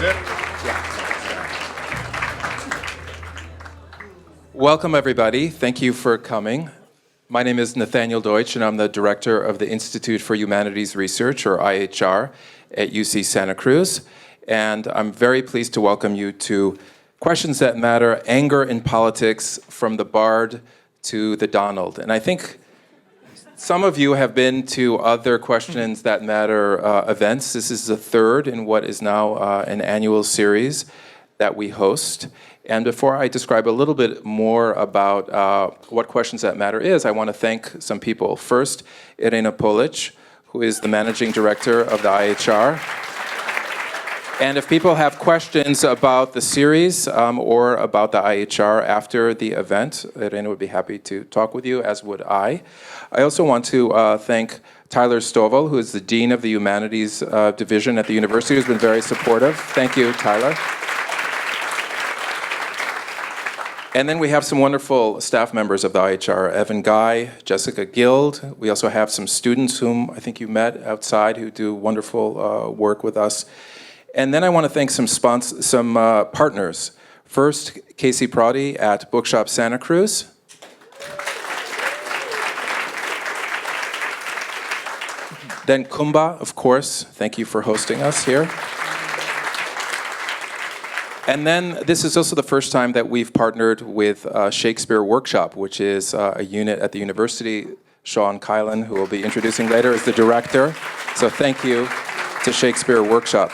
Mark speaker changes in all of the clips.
Speaker 1: it.
Speaker 2: Welcome, everybody. Thank you for coming. My name is Nathaniel Deutsch, and I'm the director of the Institute for Humanities Research, or IHR, at UC Santa Cruz. And I'm very pleased to welcome you to Questions That Matter, Anger in Politics, from the Bard to the Donald. And I think some of you have been to other Questions That Matter events. This is the third in what is now an annual series that we host. And before I describe a little bit more about what Questions That Matter is, I want to thank some people. First, Irena Polic, who is the managing director of the IHR. And if people have questions about the series or about the IHR after the event, Irena would be happy to talk with you, as would I. I also want to thank Tyler Stovall, who is the Dean of the Humanities Division at the university, who's been very supportive. Thank you, Tyler. And then we have some wonderful staff members of the IHR, Evan Guy, Jessica Guild. We also have some students whom I think you met outside who do wonderful work with us. And then I want to thank some partners. First, Casey Proddy at Bookshop Santa Cruz. Then Kumba, of course. Thank you for hosting us here. And then this is also the first time that we've partnered with Shakespeare Workshop, which is a unit at the university. Sean Kylan, who will be introducing later, is the director. So thank you to Shakespeare Workshop.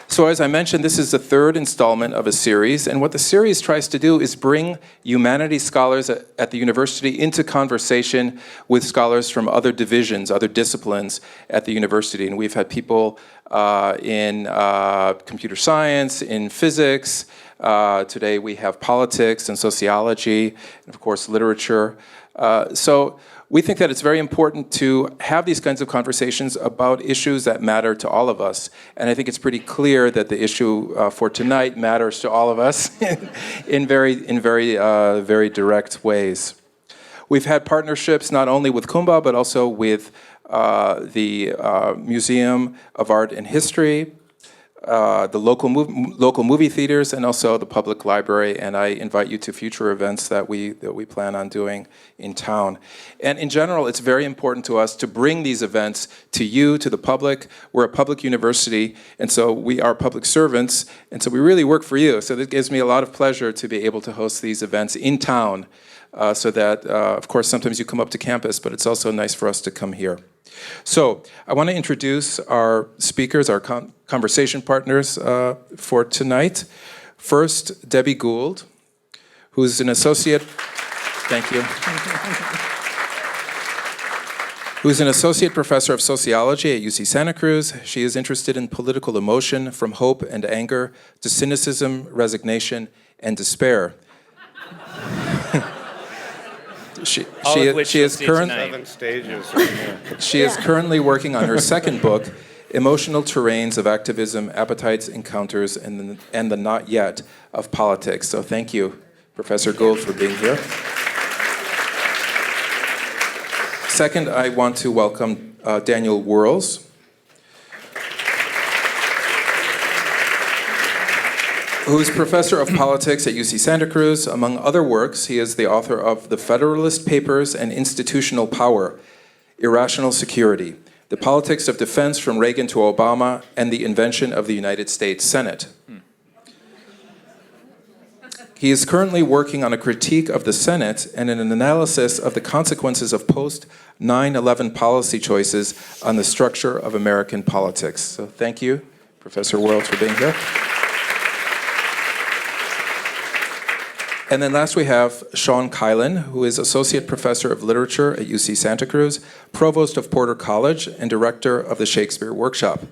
Speaker 2: So as I mentioned, this is the third installment of a series, and what the series tries to do is bring humanities scholars at the university into conversation with scholars from other divisions, other disciplines at the university. And we've had people in computer science, in physics. Today we have politics and sociology, and of course literature. So we think that it's very important to have these kinds of conversations about issues that matter to all of us. And I think it's pretty clear that the issue for tonight matters to all of us in very direct ways. We've had partnerships not only with Kumba, but also with the Museum of Art and History, the local movie theaters, and also the public library. And I invite you to future events that we plan on doing in town. And in general, it's very important to us to bring these events to you, to the public. We're a public university, and so we are public servants, and so we really work for you. So it gives me a lot of pleasure to be able to host these events in town, so that, of course, sometimes you come up to campus, but it's also nice for us to come here. So I want to introduce our speakers, our conversation partners for tonight. First, Debbie Gould, who's an associate, thank you, who's an associate professor of sociology at UC Santa Cruz. She is interested in political emotion, from hope and anger to cynicism, resignation, and despair. She is currently working on her second book, Emotional Terrains of Activism, Appetites, Encounters, and the Not Yet of Politics. So thank you, Professor Gould, for being here. Second, I want to welcome Daniel Wuerls, who is professor of politics at UC Santa Cruz. Among other works, he is the author of The Federalist Papers and Institutional Power, Irrational Security, The Politics of Defense from Reagan to Obama, and the Invention of the United States Senate. He is currently working on a critique of the Senate and an analysis of the consequences of post-9/11 policy choices on the structure of American politics. So thank you, Professor Wuerls, for being here. And then last we have Sean Kylan, who is Associate Professor of Literature at UC Santa Cruz, Provost of Porter College, and Director of the Shakespeare Workshop.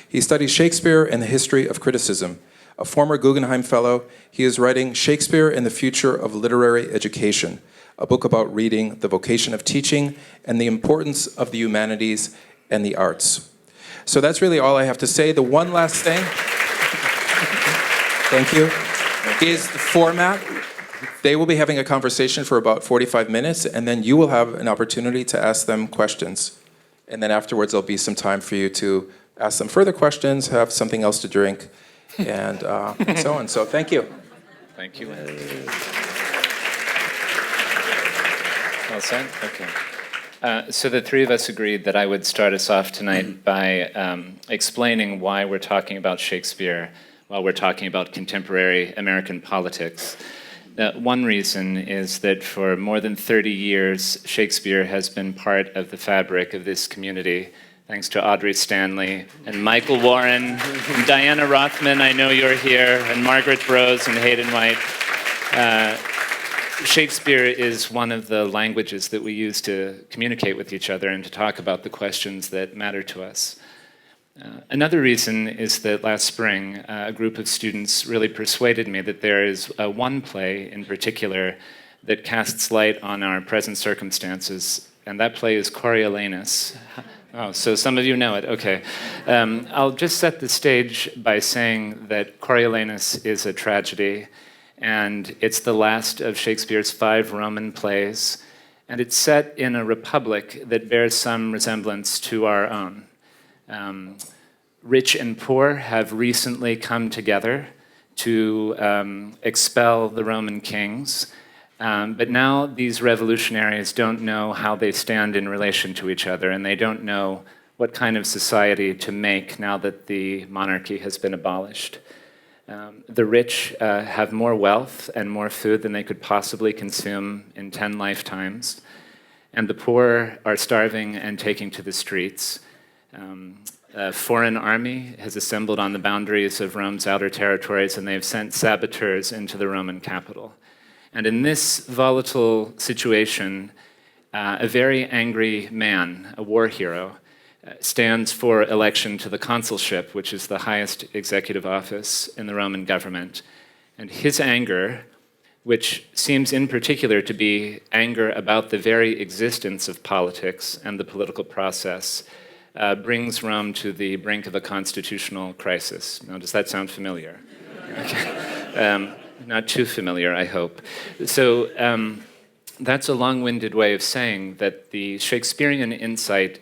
Speaker 2: He studies Shakespeare and the history of criticism. A former Guggenheim Fellow, he is writing Shakespeare and the Future of Literary Education, a book about reading, the vocation of teaching, and the importance of the humanities and the arts. So that's really all I have to say. The one last thing, thank you, is the format. They will be having a conversation for about 45 minutes, and then you will have an opportunity to ask them questions. And then afterwards, there'll be some time for you to ask them further questions, have something else to drink, and so on. So thank you.
Speaker 1: Thank you. All set? Okay. So the three of us agreed that I would start us off tonight by explaining why we're talking about Shakespeare while we're talking about contemporary American politics. One reason is that for more than 30 years, Shakespeare has been part of the fabric of this community, thanks to Audrey Stanley and Michael Warren and Diana Rothman, I know you're here, and Margaret Rose and Hayden White. Shakespeare is one of the languages that we use to communicate with each other and to talk about the questions that matter to us. Another reason is that last spring, a group of students really persuaded me that there is one play in particular that casts light on our present circumstances, and that play is Coriolanus. Oh, so some of you know it, okay. I'll just set the stage by saying that Coriolanus is a tragedy, and it's the last of Shakespeare's 5 Roman plays, and it's set in a republic that bears some resemblance to our own. Rich and poor have recently come together to expel the Roman kings, but now these revolutionaries don't know how they stand in relation to each other, and they don't know what kind of society to make now that the monarchy has been abolished. The rich have more wealth and more food than they could possibly consume in 10 lifetimes, and the poor are starving and taking to the streets. A foreign army has assembled on the boundaries of Rome's outer territories, and they've sent saboteurs into the Roman capital. And in this volatile situation, a very angry man, a war hero, stands for election to the consulship, which is the highest executive office in the Roman government. And his anger, which seems in particular to be anger about the very existence of politics and the political process, brings Rome to the brink of a constitutional crisis. Now, does that sound familiar? Okay. Not too familiar, I hope. So that's a long-winded way of saying that the Shakespearean insight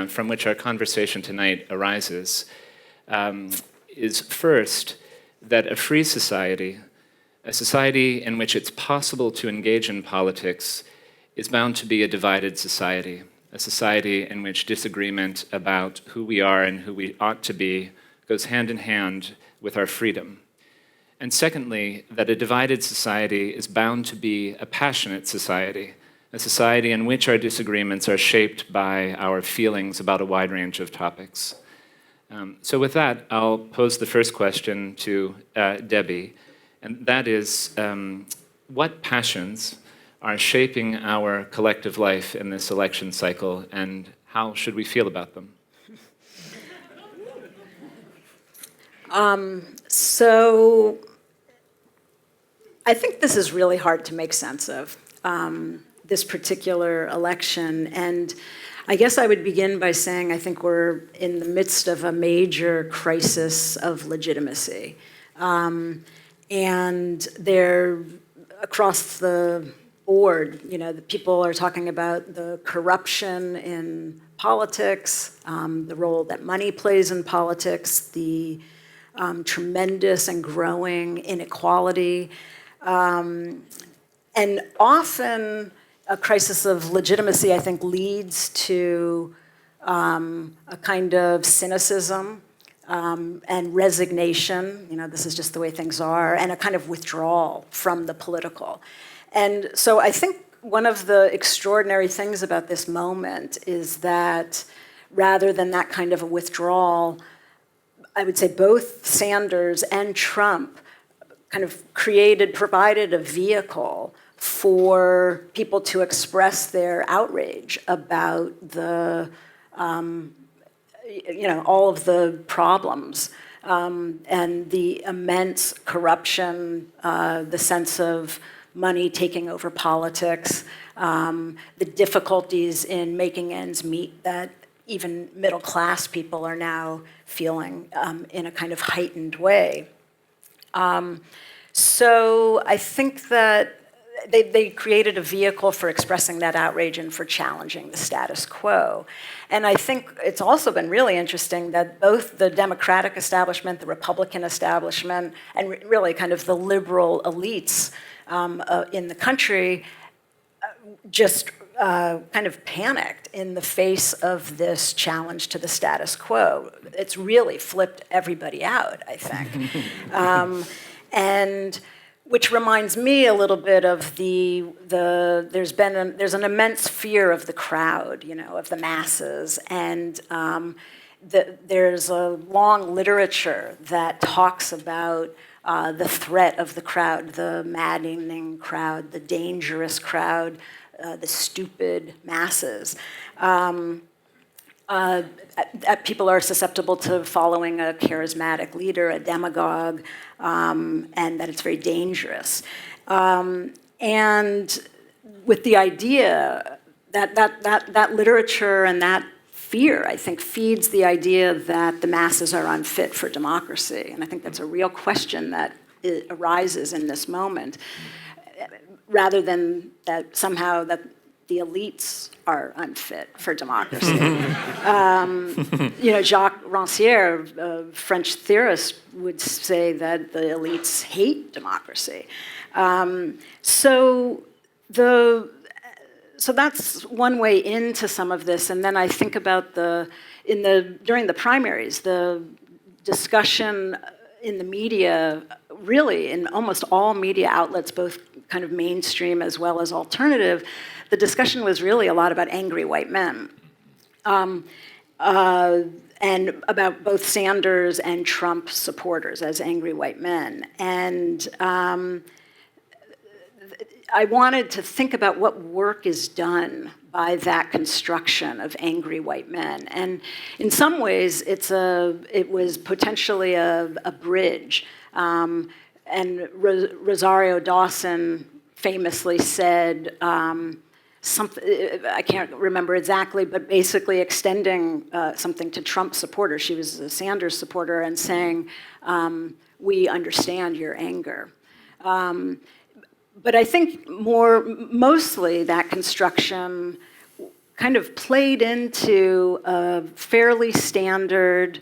Speaker 1: from which our conversation tonight arises is first that a free society, a society in which it's possible to engage in politics, is bound to be a divided society, a society in which disagreement about who we are and who we ought to be goes hand in hand with our freedom. And secondly, that a divided society is bound to be a passionate society, a society in which our disagreements are shaped by our feelings about a wide range of topics. So with that, I'll pose the first question to Debbie, and that is, what passions are shaping our collective life in this election cycle, and how should we feel about them?
Speaker 3: So I think this is really hard to make sense of, this particular election. And I guess I would begin by saying I think we're in the midst of a major crisis of legitimacy. And they're across the board, the people are talking about the corruption in politics, the role that money plays in politics, the tremendous and growing inequality, and often a crisis of legitimacy, I think, leads to a kind of cynicism and resignation. This is just the way things are, and a kind of withdrawal from the political. And so I think one of the extraordinary things about this moment is that rather than that kind of a withdrawal, I would say both Sanders and Trump kind of provided a vehicle for people to express their outrage about the, all of the problems and the immense corruption, the sense of money taking over politics, the difficulties in making ends meet that even middle-class people are now feeling in a kind of heightened way. So I think that, they created a vehicle for expressing that outrage and for challenging the status quo. And I think it's also been really interesting that both the Democratic establishment, the Republican establishment, and really kind of the liberal elites in the country just kind of panicked in the face of this challenge to the status quo. It's really flipped everybody out, I think. And which reminds me a little bit of there's an immense fear of the crowd, of the masses, and there's a long literature that talks about the threat of the crowd, the maddening crowd, the dangerous crowd, the stupid masses. People are susceptible to following a charismatic leader, a demagogue, and that it's very dangerous. And with the idea that literature and that fear, I think, feeds the idea that the masses are unfit for democracy. And I think that's a real question that arises in this moment, rather than that somehow that the elites are unfit for democracy. Jacques Rancière, a French theorist, would say that the elites hate democracy. So that's one way into some of this. And then I think about during the primaries, the discussion in the media, really in almost all media outlets, both kind of mainstream as well as alternative, the discussion was really a lot about angry white men. And about both Sanders and Trump supporters as angry white men. And I wanted to think about what work is done by that construction of angry white men. And in some ways, it was potentially a bridge. And Rosario Dawson famously said, something, I can't remember exactly, but basically extending something to Trump supporters. She was a Sanders supporter and saying, we understand your anger. But I think mostly that construction kind of played into a fairly standard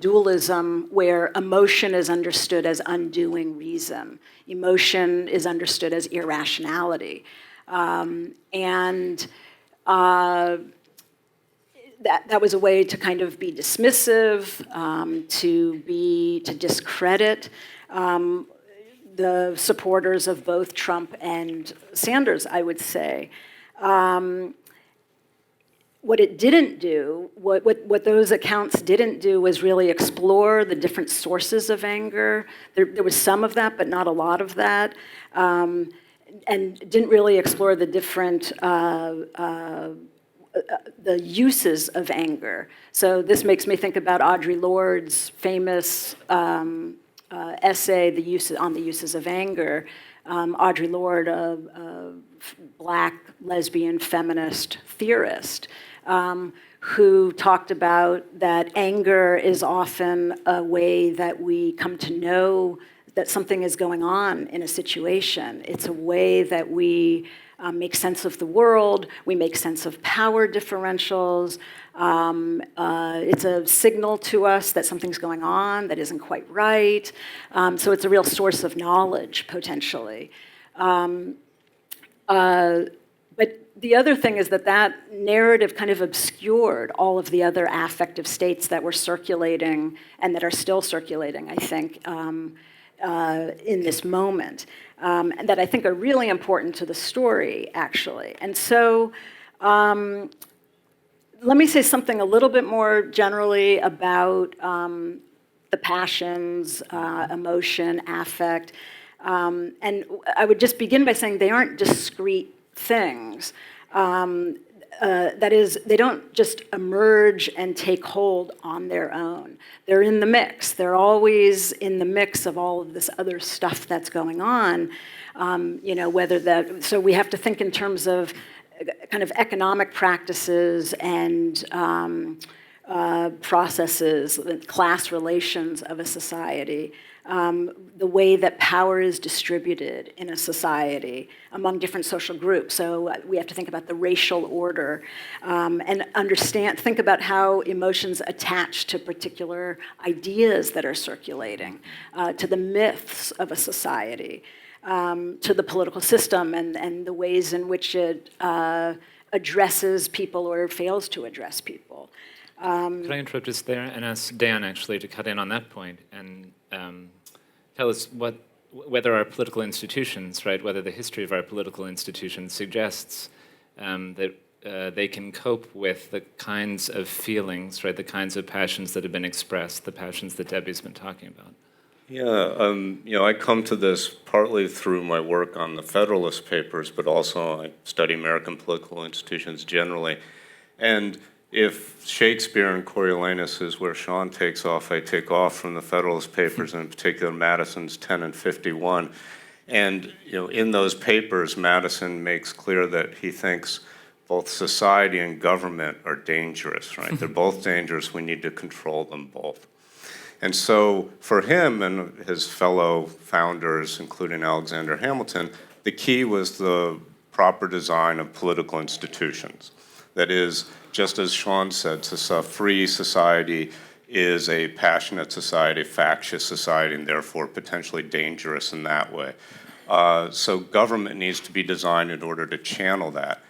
Speaker 3: dualism where emotion is understood as undoing reason. Emotion is understood as irrationality. And that was a way to kind of be dismissive, to discredit the supporters of both Trump and Sanders, I would say. What it didn't do, what those accounts didn't do was really explore the different sources of anger. There was some of that, but not a lot of that. And didn't really explore the different, the uses of anger. So this makes me think about Audre Lorde's famous essay, on the uses of anger. Audre Lorde, a Black lesbian feminist theorist, who talked about that anger is often a way that we come to know that something is going on in a situation. It's a way that we make sense of the world, we make sense of power differentials. It's a signal to us that something's going on that isn't quite right. So it's a real source of knowledge, potentially. But the other thing is that narrative kind of obscured all of the other affective states that were circulating and that are still circulating, I think, in this moment, and that I think are really important to the story, actually. And so let me say something a little bit more generally about the passions, emotion, affect. And I would just begin by saying they aren't discrete things. That is, they don't just emerge and take hold on their own. They're in the mix. They're always in the mix of all of this other stuff that's going on. So we have to think in terms of kind of economic practices and processes, the class relations of a society, the way that power is distributed in a society among different social groups. So we have to think about the racial order and think about how emotions attach to particular ideas that are circulating, to the myths of a society, to the political system and the ways in which it addresses people or fails to address people.
Speaker 1: Could I interrupt just there and ask Dan actually to cut in on that point and tell us whether our political institutions, right, whether the history of our political institutions suggests that they can cope with the kinds of feelings, right, the kinds of passions that have been expressed, the passions that Debbie's been talking about.
Speaker 4: Yeah, I come to this partly through my work on the Federalist Papers, but also I study American political institutions generally. And if Shakespeare and Coriolanus is where Sean takes off, I take off from the Federalist Papers, and in particular Madison's 10 and 51. And in those papers, Madison makes clear that he thinks both society and government are dangerous, right? They're both dangerous. We need to control them both. And so for him and his fellow founders, including Alexander Hamilton, the key was the proper design of political institutions. That is, just as Sean said, a free society is a passionate society, factious society, and therefore potentially dangerous in that way. So government needs to be designed in order to channel that.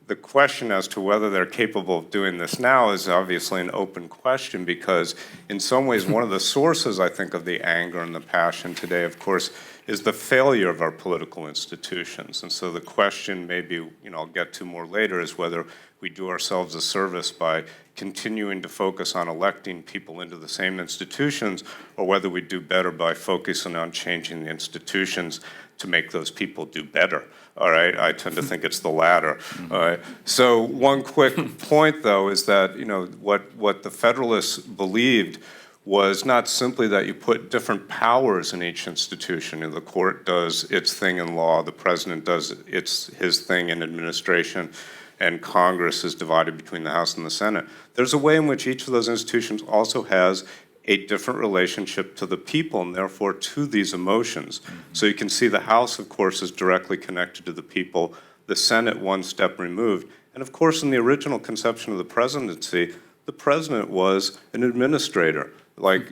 Speaker 4: The question as to whether they're capable of doing this now is obviously an open question, because in some ways one of the sources, I think, of the anger and the passion today, of course, is the failure of our political institutions. And so the question maybe, I'll get to more later, is whether we do ourselves a service by continuing to focus on electing people into the same institutions, or whether we do better by focusing on changing the institutions to make those people do better. All right, I tend to think it's the latter. All right. So one quick point, though, is that what the Federalists believed was not simply that you put different powers in each institution. The court does its thing in law, the president does his thing in administration, and Congress is divided between the House and the Senate. There's a way in which each of those institutions also has a different relationship to the people and therefore to these emotions. So you can see the House, of course, is directly connected to the people, the Senate one step removed. And of course, in the original conception of the presidency, the president was an administrator, like,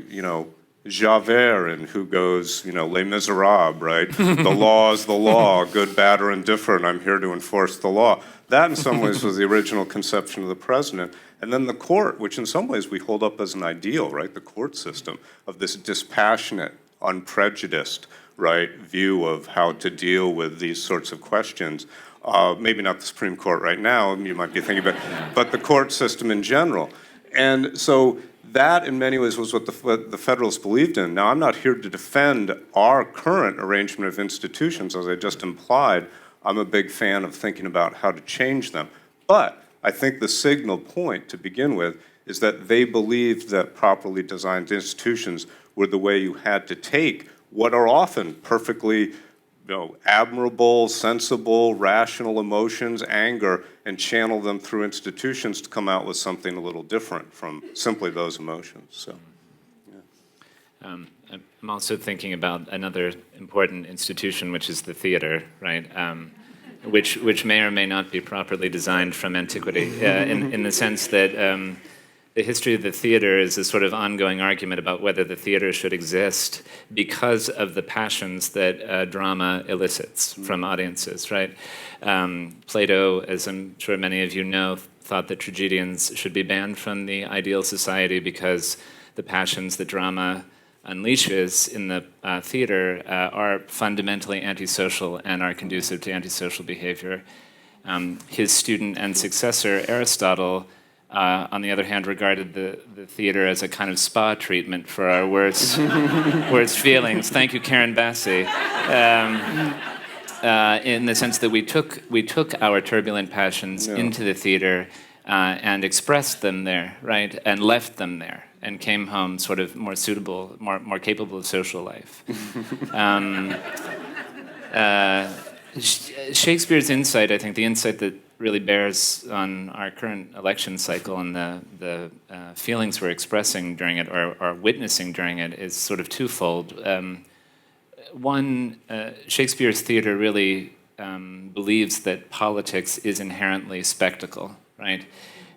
Speaker 4: Javert in Who Goes, Les Miserables, right? The law is the law, good, bad, or indifferent, I'm here to enforce the law. That in some ways was the original conception of the president. And then the court, which in some ways we hold up as an ideal, right? The court system of this dispassionate, unprejudiced, right, view of how to deal with these sorts of questions. Maybe not the Supreme Court right now, you might be thinking about, but the court system in general. And so that, in many ways, was what the Federalists believed in. Now, I'm not here to defend our current arrangement of institutions, as I just implied. I'm a big fan of thinking about how to change them. But I think the signal point, to begin with, is that they believed that properly designed institutions were the way you had to take what are often perfectly admirable, sensible, rational emotions, anger, and channel them through institutions to come out with something a little different from simply those emotions. So, yeah.
Speaker 1: I'm also thinking about another important institution, which is the theater, right? Which may or may not be properly designed from antiquity, in the sense that the history of the theater is a sort of ongoing argument about whether the theater should exist because of the passions that drama elicits from audiences, right? Plato, as I'm sure many of you know, thought that tragedians should be banned from the ideal society because the passions that drama unleashes in the theater are fundamentally antisocial and are conducive to antisocial behavior. His student and successor, Aristotle, on the other hand, regarded the theater as a kind of spa treatment for our worst feelings. Thank you, Karen Bassi. In the sense that we took our turbulent passions into the theater and expressed them there, right, and left them there, and came home sort of more suitable, more capable of social life. Shakespeare's insight, I think, the insight that really bears on our current election cycle and the feelings we're expressing during it or witnessing during it is sort of twofold. One, Shakespeare's theater really believes that politics is inherently spectacle, right?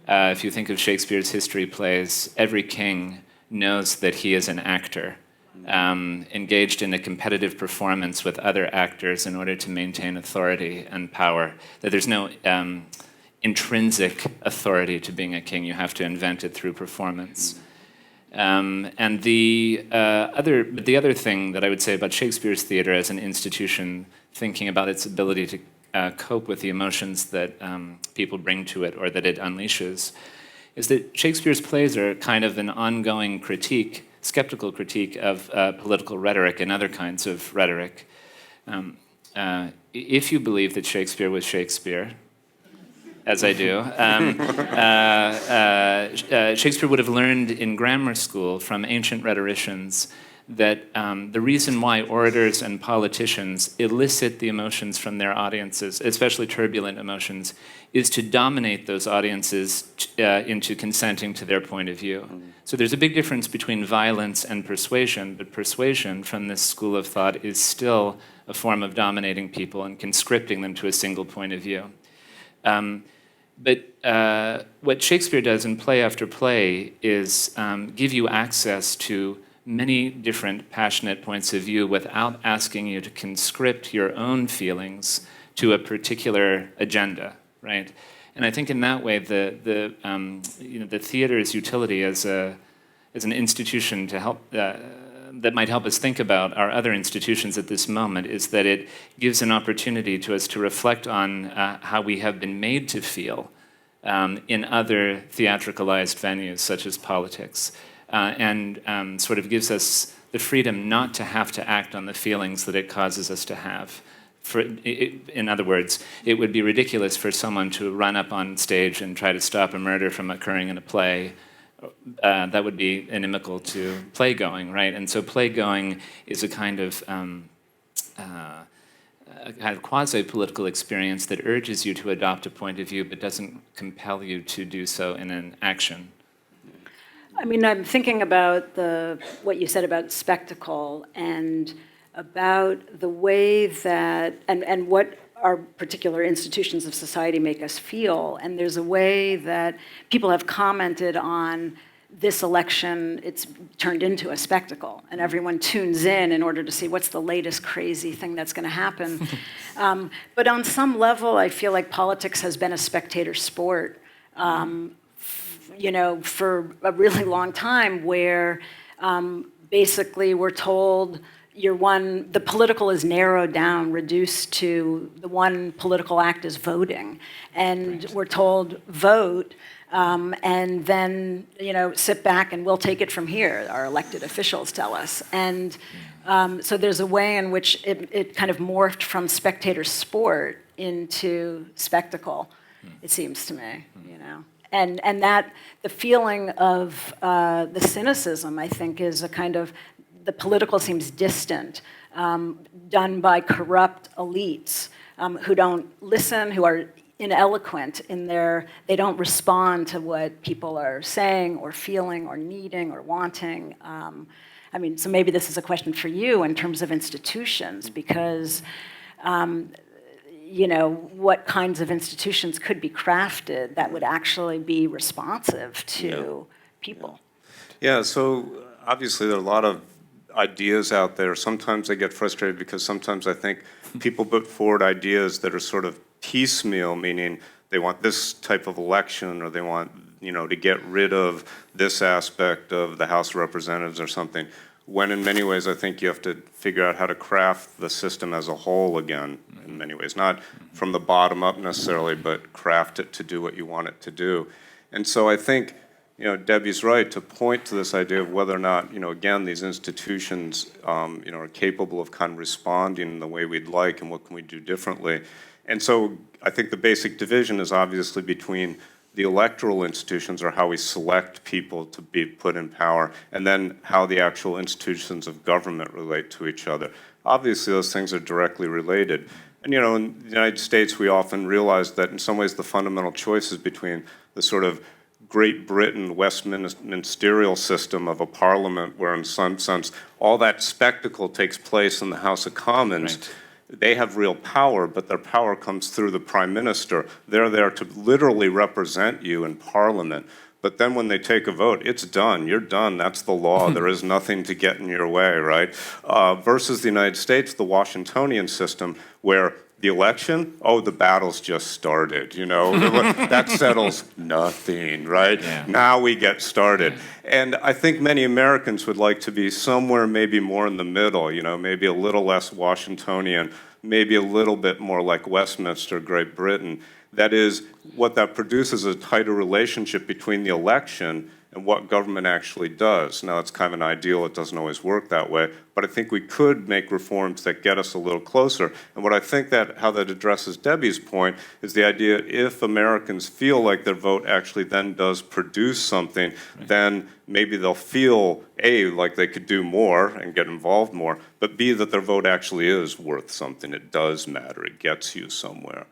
Speaker 1: If you think of Shakespeare's history plays, every king knows that he is an actor, engaged in a competitive performance with other actors in order to maintain authority and power, that there's no intrinsic authority to being a king. You have to invent it through performance. And the other thing that I would say about Shakespeare's theater as an institution, thinking about its ability to cope with the emotions that people bring to it or that it unleashes, is that Shakespeare's plays are kind of an ongoing critique, skeptical critique of political rhetoric and other kinds of rhetoric. If you believe that Shakespeare was Shakespeare, as I do, Shakespeare would have learned in grammar school from ancient rhetoricians that the reason why orators and politicians elicit the emotions from their audiences, especially turbulent emotions, is to dominate those audiences into consenting to their point of view. So there's a big difference between violence and persuasion, but persuasion from this school of thought is still a form of dominating people and conscripting them to a single point of view. But what Shakespeare does in play after play is give you access to many different passionate points of view without asking you to conscript your own feelings to a particular agenda, right? And I think in that way, the theater's utility as an institution to help that might help us think about our other institutions at this moment is that it gives an opportunity to us to reflect on how we have been made to feel in other theatricalized venues such as politics. And sort of gives us the freedom not to have to act on the feelings that it causes us to have. In other words, it would be ridiculous for someone to run up on stage and try to stop a murder from occurring in a play. That would be inimical to playgoing, right? And so playgoing is a kind of quasi-political experience that urges you to adopt a point of view but doesn't compel you to do so in an action.
Speaker 3: I mean, I'm thinking about what you said about spectacle and about the way that, and what our particular institutions of society make us feel. And there's a way that people have commented on this election, it's turned into a spectacle, and everyone tunes in order to see what's the latest crazy thing that's going to happen. But on some level, I feel like politics has been a spectator sport. For a really long time, where basically we're told the political is narrowed down, reduced to the one political act is voting. And we're told, vote, and then, sit back and we'll take it from here, our elected officials tell us. And so there's a way in which it kind of morphed from spectator sport into spectacle, it seems to me, And that the feeling of the cynicism, I think, is a kind of, the political seems distant, done by corrupt elites who don't listen, who are ineloquent in they don't respond to what people are saying or feeling or needing or wanting. So maybe this is a question for you in terms of institutions, because what kinds of institutions could be crafted that would actually be responsive to people?
Speaker 4: Yeah, so obviously there are a lot of ideas out there. Sometimes I get frustrated because sometimes I think people put forward ideas that are sort of piecemeal, meaning they want this type of election or they want, to get rid of this aspect of the House of Representatives or something. When in many ways I think you have to figure out how to craft the system as a whole again, in many ways. Not from the bottom up necessarily, but craft it to do what you want it to do. And so I think, Debbie's right to point to this idea of whether or not, again, these institutions, are capable of kind of responding in the way we'd like and what can we do differently. And so I think the basic division is obviously between the electoral institutions, or how we select people to be put in power, and then how the actual institutions of government relate to each other. Obviously, those things are directly related. And, in the United States, we often realize that in some ways the fundamental choices between the sort of Great Britain Westminster system of a parliament where in some sense all that spectacle takes place in the House of Commons.
Speaker 1: Right.
Speaker 4: They have real power, but their power comes through the Prime Minister. They're there to literally represent you in Parliament. But then when they take a vote, it's done. You're done. That's the law. There is nothing to get in your way, right? Versus the United States, the Washingtonian system, where the election, the battle's just started, that settles nothing, right?
Speaker 1: Yeah.
Speaker 4: Now we get started. And I think many Americans would like to be somewhere maybe more in the middle, maybe a little less Washingtonian, maybe a little bit more like Westminster, Great Britain. That is, what that produces is a tighter relationship between the election and what government actually does. Now, it's kind of an ideal. It doesn't always work that way. But I think we could make reforms that get us a little closer. And what I think how that addresses Debbie's point is the idea if Americans feel like their vote actually then does produce something, then maybe they'll feel, A, like they could do more and get involved more, but B, that their vote actually is worth something. It does matter. It gets you somewhere.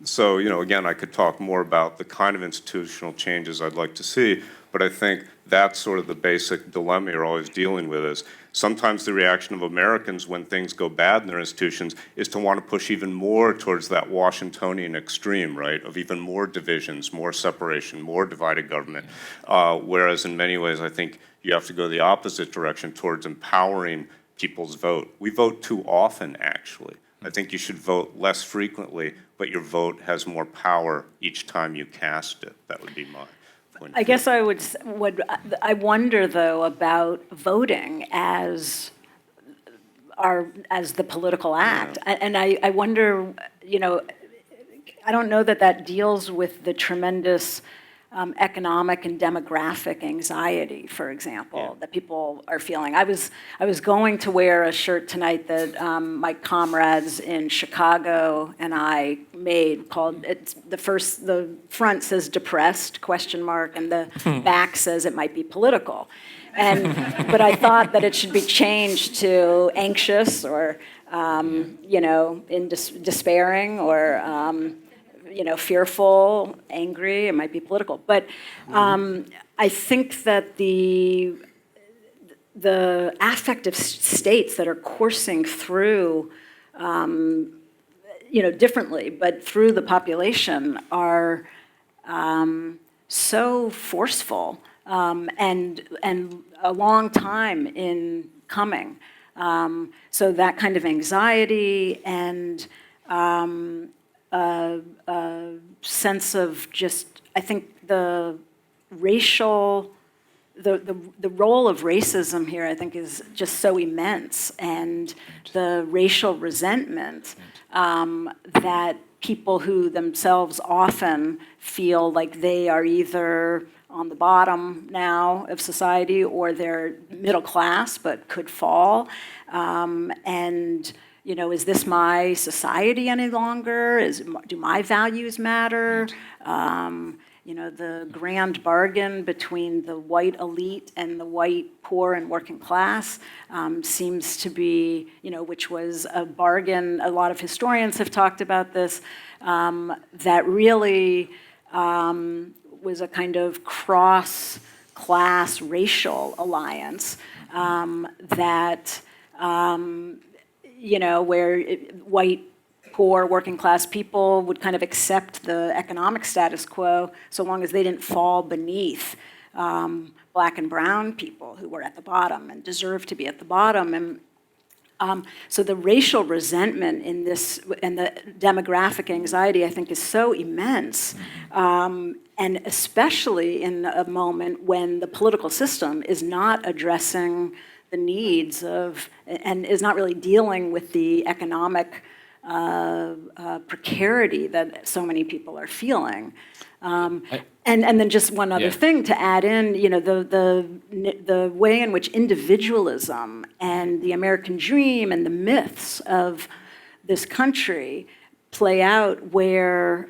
Speaker 4: So, again, I could talk more about the kind of institutional changes I'd like to see, but I think that's sort of the basic dilemma you're always dealing with is sometimes the reaction of Americans when things go bad in their institutions is to want to push even more towards that Washingtonian extreme, right, of even more divisions, more separation, more divided government, whereas in many ways I think you have to go the opposite direction towards empowering people's vote. We vote too often, actually. I think you should vote less frequently, but your vote has more power each time you cast it. That would be my point.
Speaker 3: I guess I I wonder though about voting as the political act, and I wonder, I don't know that deals with the tremendous economic and demographic anxiety, for example, that people are feeling. I was going to wear a shirt tonight that my comrades in Chicago and I made called, the front says depressed, ? And the back says it might be political. But I thought that it should be changed to anxious or, despairing or, fearful, angry, it might be political. But I think that the affective states that are coursing through, differently, but through the population are so forceful and a long time in coming. So that kind of anxiety and a sense of just, I think the role of racism here, I think, is just so immense, and the racial resentment that people who themselves often feel like they are either on the bottom now of society or they're middle class but could fall, and is this my society any longer? Do my values matter? The grand bargain between the white elite and the white poor and working class seems to be, which was a bargain, a lot of historians have talked about this, that really was a kind of cross-class racial alliance that where white, poor, working class people would kind of accept the economic status quo so long as they didn't fall beneath black and brown people who were at the bottom and deserved to be at the bottom. And so the racial resentment in this and the demographic anxiety, I think, is so immense. And especially in a moment when the political system is not addressing the needs of, and is not really dealing with the economic precarity that so many people are feeling. And then just one other thing to add in, the way in which individualism and the American dream and the myths of this country play out where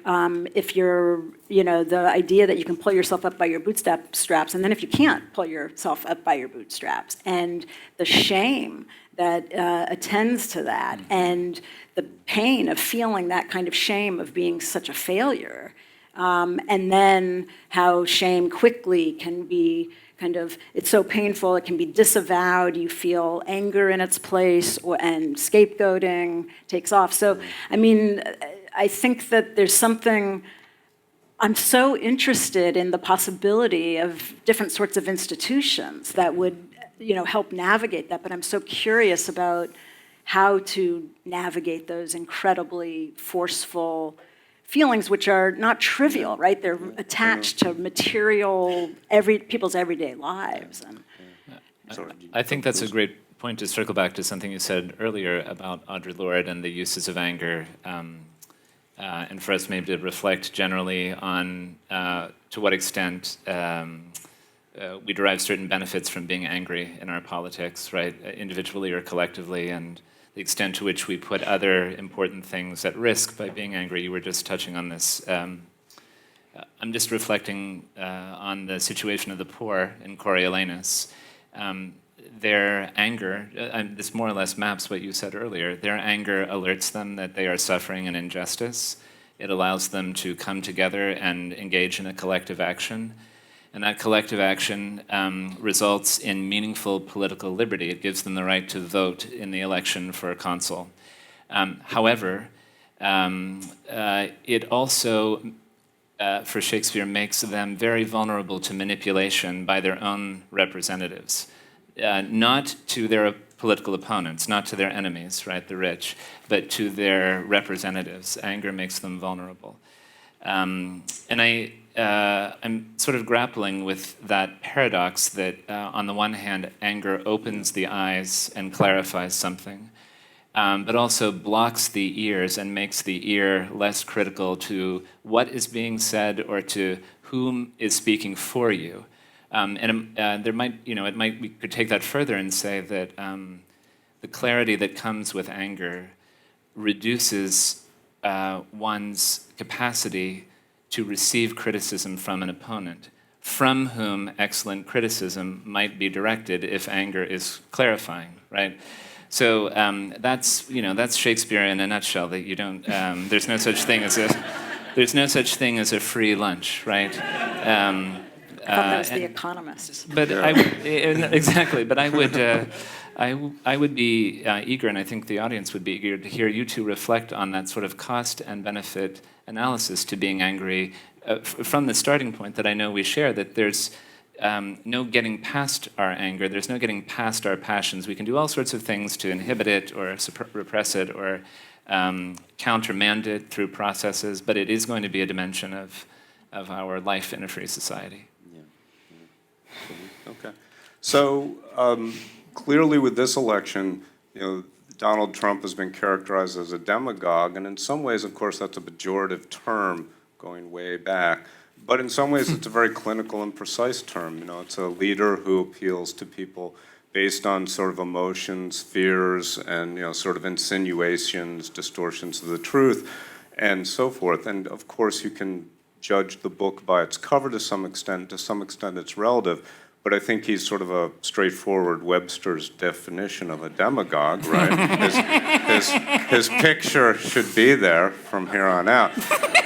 Speaker 3: if you're, the idea that you can pull yourself up by your bootstraps, and then if you can't pull yourself up by your bootstraps, and the shame that attends to that, and the pain of feeling that kind of shame of being such a failure, and then how shame quickly can be it's so painful, it can be disavowed, you feel anger in its place, and scapegoating takes off. So, I think that there's something, I'm so interested in the possibility of different sorts of institutions that would, help navigate that, but I'm so curious about how to navigate those incredibly forceful feelings, which are not trivial, right? They're attached to material, people's everyday lives.
Speaker 1: I think that's a great point to circle back to something you said earlier about Audre Lorde and the uses of anger, and for us maybe to reflect generally on to what extent we derive certain benefits from being angry in our politics, right, individually or collectively, and the extent to which we put other important things at risk by being angry. You were just touching on this. I'm just reflecting on the situation of the poor in Coriolanus. Their anger, this more or less maps what you said earlier, their anger alerts them that they are suffering an injustice. It allows them to come together and engage in a collective action. And that collective action results in meaningful political liberty. It gives them the right to vote in the election for a consul. However, it also, for Shakespeare, makes them very vulnerable to manipulation by their own representatives. Not to their political opponents, not to their enemies, right, the rich, but to their representatives. Anger makes them vulnerable. And I'm sort of grappling with that paradox that, on the one hand, anger opens the eyes and clarifies something, but also blocks the ears and makes the ear less critical to what is being said or to whom is speaking for you. There might, we could take that further and say that the clarity that comes with anger reduces one's capacity to receive criticism from an opponent, from whom excellent criticism might be directed if anger is clarifying, right? So that's Shakespeare in a nutshell. That you don't. There's no such thing as a free lunch, right?
Speaker 3: I thought that was The Economist.
Speaker 1: But I would, exactly. But I would be eager, and I think the audience would be eager to hear you two reflect on that sort of cost and benefit analysis to being angry from the starting point that I know we share, that there's no getting past our anger, there's no getting past our passions. We can do all sorts of things to inhibit it or repress it or countermand it through processes, but it is going to be a dimension of our life in a free society.
Speaker 4: Okay. So clearly with this election, Donald Trump has been characterized as a demagogue, and in some ways, of course, that's a pejorative term going way back. But in some ways, it's a very clinical and precise term. It's a leader who appeals to people based on sort of emotions, fears, and sort of insinuations, distortions of the truth, and so forth. And of course, you can judge the book by its cover to some extent. To some extent, it's relative. But I think he's sort of a straightforward Webster's definition of a demagogue, right? His picture should be there from here on out.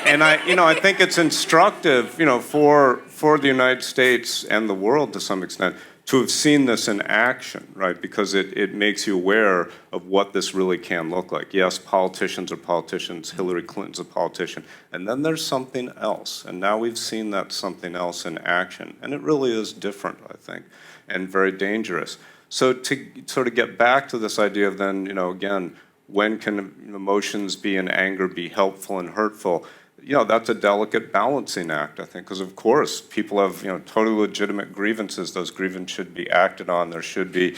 Speaker 4: And I think it's instructive, for the United States and the world to some extent to have seen this in action, right? Because it makes you aware of what this really can look like. Yes, politicians are politicians. Hillary Clinton's a politician. And then there's something else. And now we've seen that something else in action. And it really is different, I think, and very dangerous. So to sort of get back to this idea of then, again, when can emotions be and anger be helpful and hurtful? That's a delicate balancing act, I think, because of course people have, totally legitimate grievances. Those grievances should be acted on. There should be,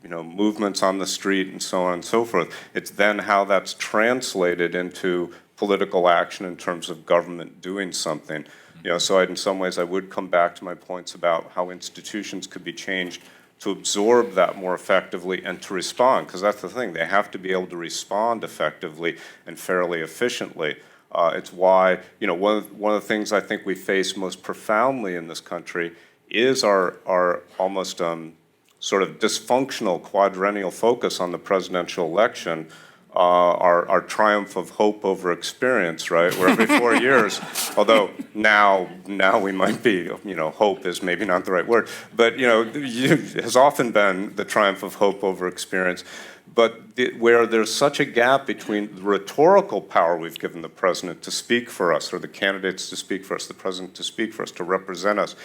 Speaker 4: movements on the street and so on and so forth. It's then how that's translated into political action in terms of government doing something. So in some ways I would come back to my points about how institutions could be changed to absorb that more effectively and to respond, because that's the thing. They have to be able to respond effectively and fairly efficiently. It's why, one of the things I think we face most profoundly in this country is our almost sort of dysfunctional quadrennial focus on the presidential election, our triumph of hope over experience, right? Where every 4 years, although now we might be, hope is maybe not the right word, but has often been the triumph of hope over experience. But where there's such a gap between the rhetorical power we've given the president to speak for us, or the candidates to speak for us, the president to speak for us, to represent us,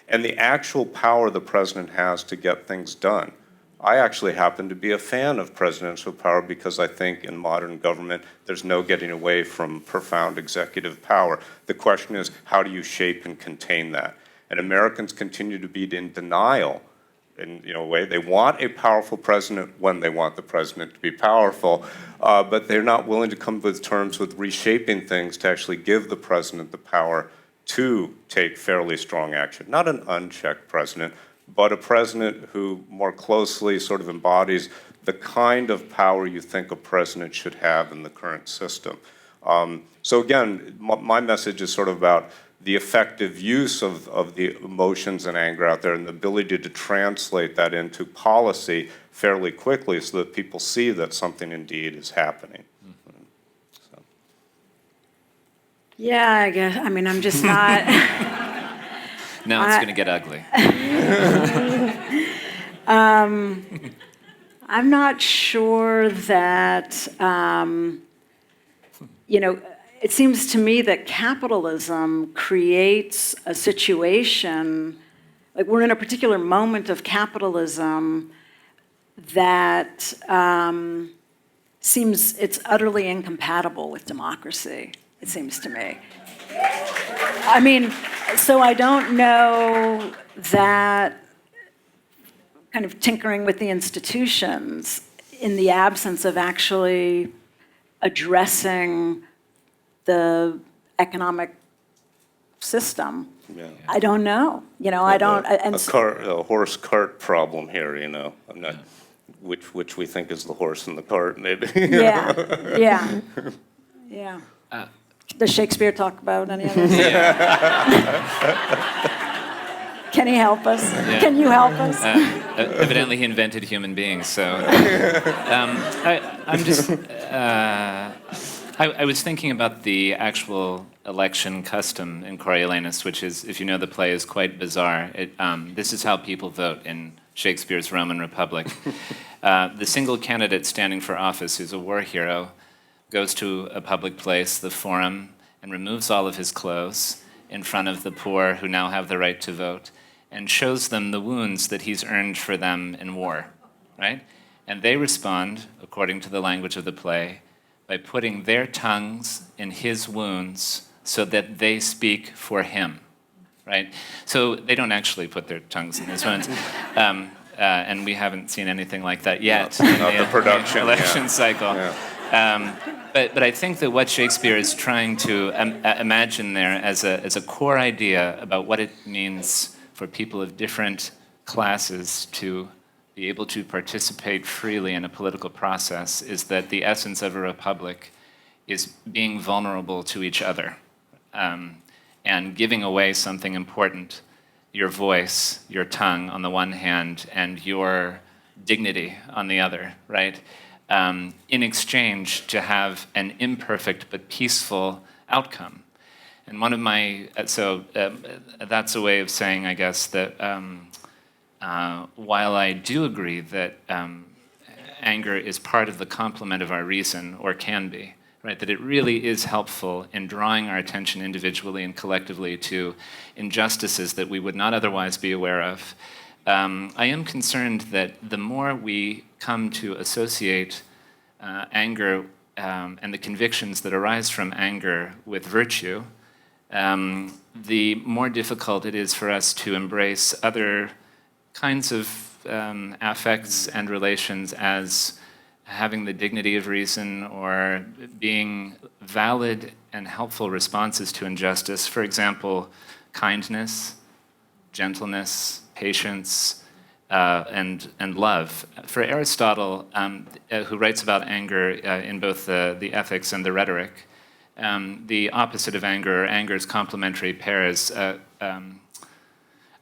Speaker 4: and the actual power the president has to get things done. I actually happen to be a fan of presidential power because I think in modern government there's no getting away from profound executive power. The question is, how do you shape and contain that? And Americans continue to be in denial in a way. They want a powerful president when they want the president to be powerful, but they're not willing to come to terms with reshaping things to actually give the president the power to take fairly strong action. Not an unchecked president, but a president who more closely sort of embodies the kind of power you think a president should have in the current system. So again, my message is sort of about the effective use of the emotions and anger out there and the ability to translate that into policy fairly quickly so that people see that something indeed is happening. So.
Speaker 3: Yeah, I guess. I mean, I'm just not.
Speaker 1: Now it's going to get ugly.
Speaker 3: I'm not sure that, it seems to me that capitalism creates a situation, like we're in a particular moment of capitalism that seems it's utterly incompatible with democracy, it seems to me. I mean, so I don't know that kind of tinkering with the institutions in the absence of actually addressing the economic system.
Speaker 4: Yeah.
Speaker 3: I don't know. I don't.
Speaker 4: A horse cart problem here. I'm not. Which we think is the horse in the cart, maybe.
Speaker 3: Yeah. Does Shakespeare talk about any of this? Can he help us?
Speaker 1: Yeah.
Speaker 3: Can you help us?
Speaker 1: Evidently, he invented human beings. So, I was thinking about the actual election custom in Coriolanus, which is, if you know the play, is quite bizarre. This is how people vote in Shakespeare's Roman Republic. The single candidate standing for office, who's a war hero, goes to a public place, the Forum, and removes all of his clothes in front of the poor who now have the right to vote, and shows them the wounds that he's earned for them in war, right? And they respond, according to the language of the play, by putting their tongues in his wounds so that they speak for him, right? So they don't actually put their tongues in his wounds. And we haven't seen anything like that yet in
Speaker 4: the production
Speaker 1: election cycle.
Speaker 4: Yeah.
Speaker 1: But I think that what Shakespeare is trying to imagine there as a core idea about what it means for people of different classes to be able to participate freely in a political process is that the essence of a republic is being vulnerable to each other and giving away something important, your voice, your tongue on the one hand, and your dignity on the other, right? In exchange to have an imperfect but peaceful outcome. And one of my, that's a way of saying, I guess, that while I do agree that anger is part of the complement of our reason, or can be, right, that it really is helpful in drawing our attention individually and collectively to injustices that we would not otherwise be aware of, I am concerned that the more we come to associate anger and the convictions that arise from anger with virtue, the more difficult it is for us to embrace other kinds of affects and relations as having the dignity of reason or being valid and helpful responses to injustice. For example, kindness, gentleness, patience, and love. For Aristotle, who writes about anger in both the ethics and the rhetoric, the opposite of anger, or anger's complementary pair, is a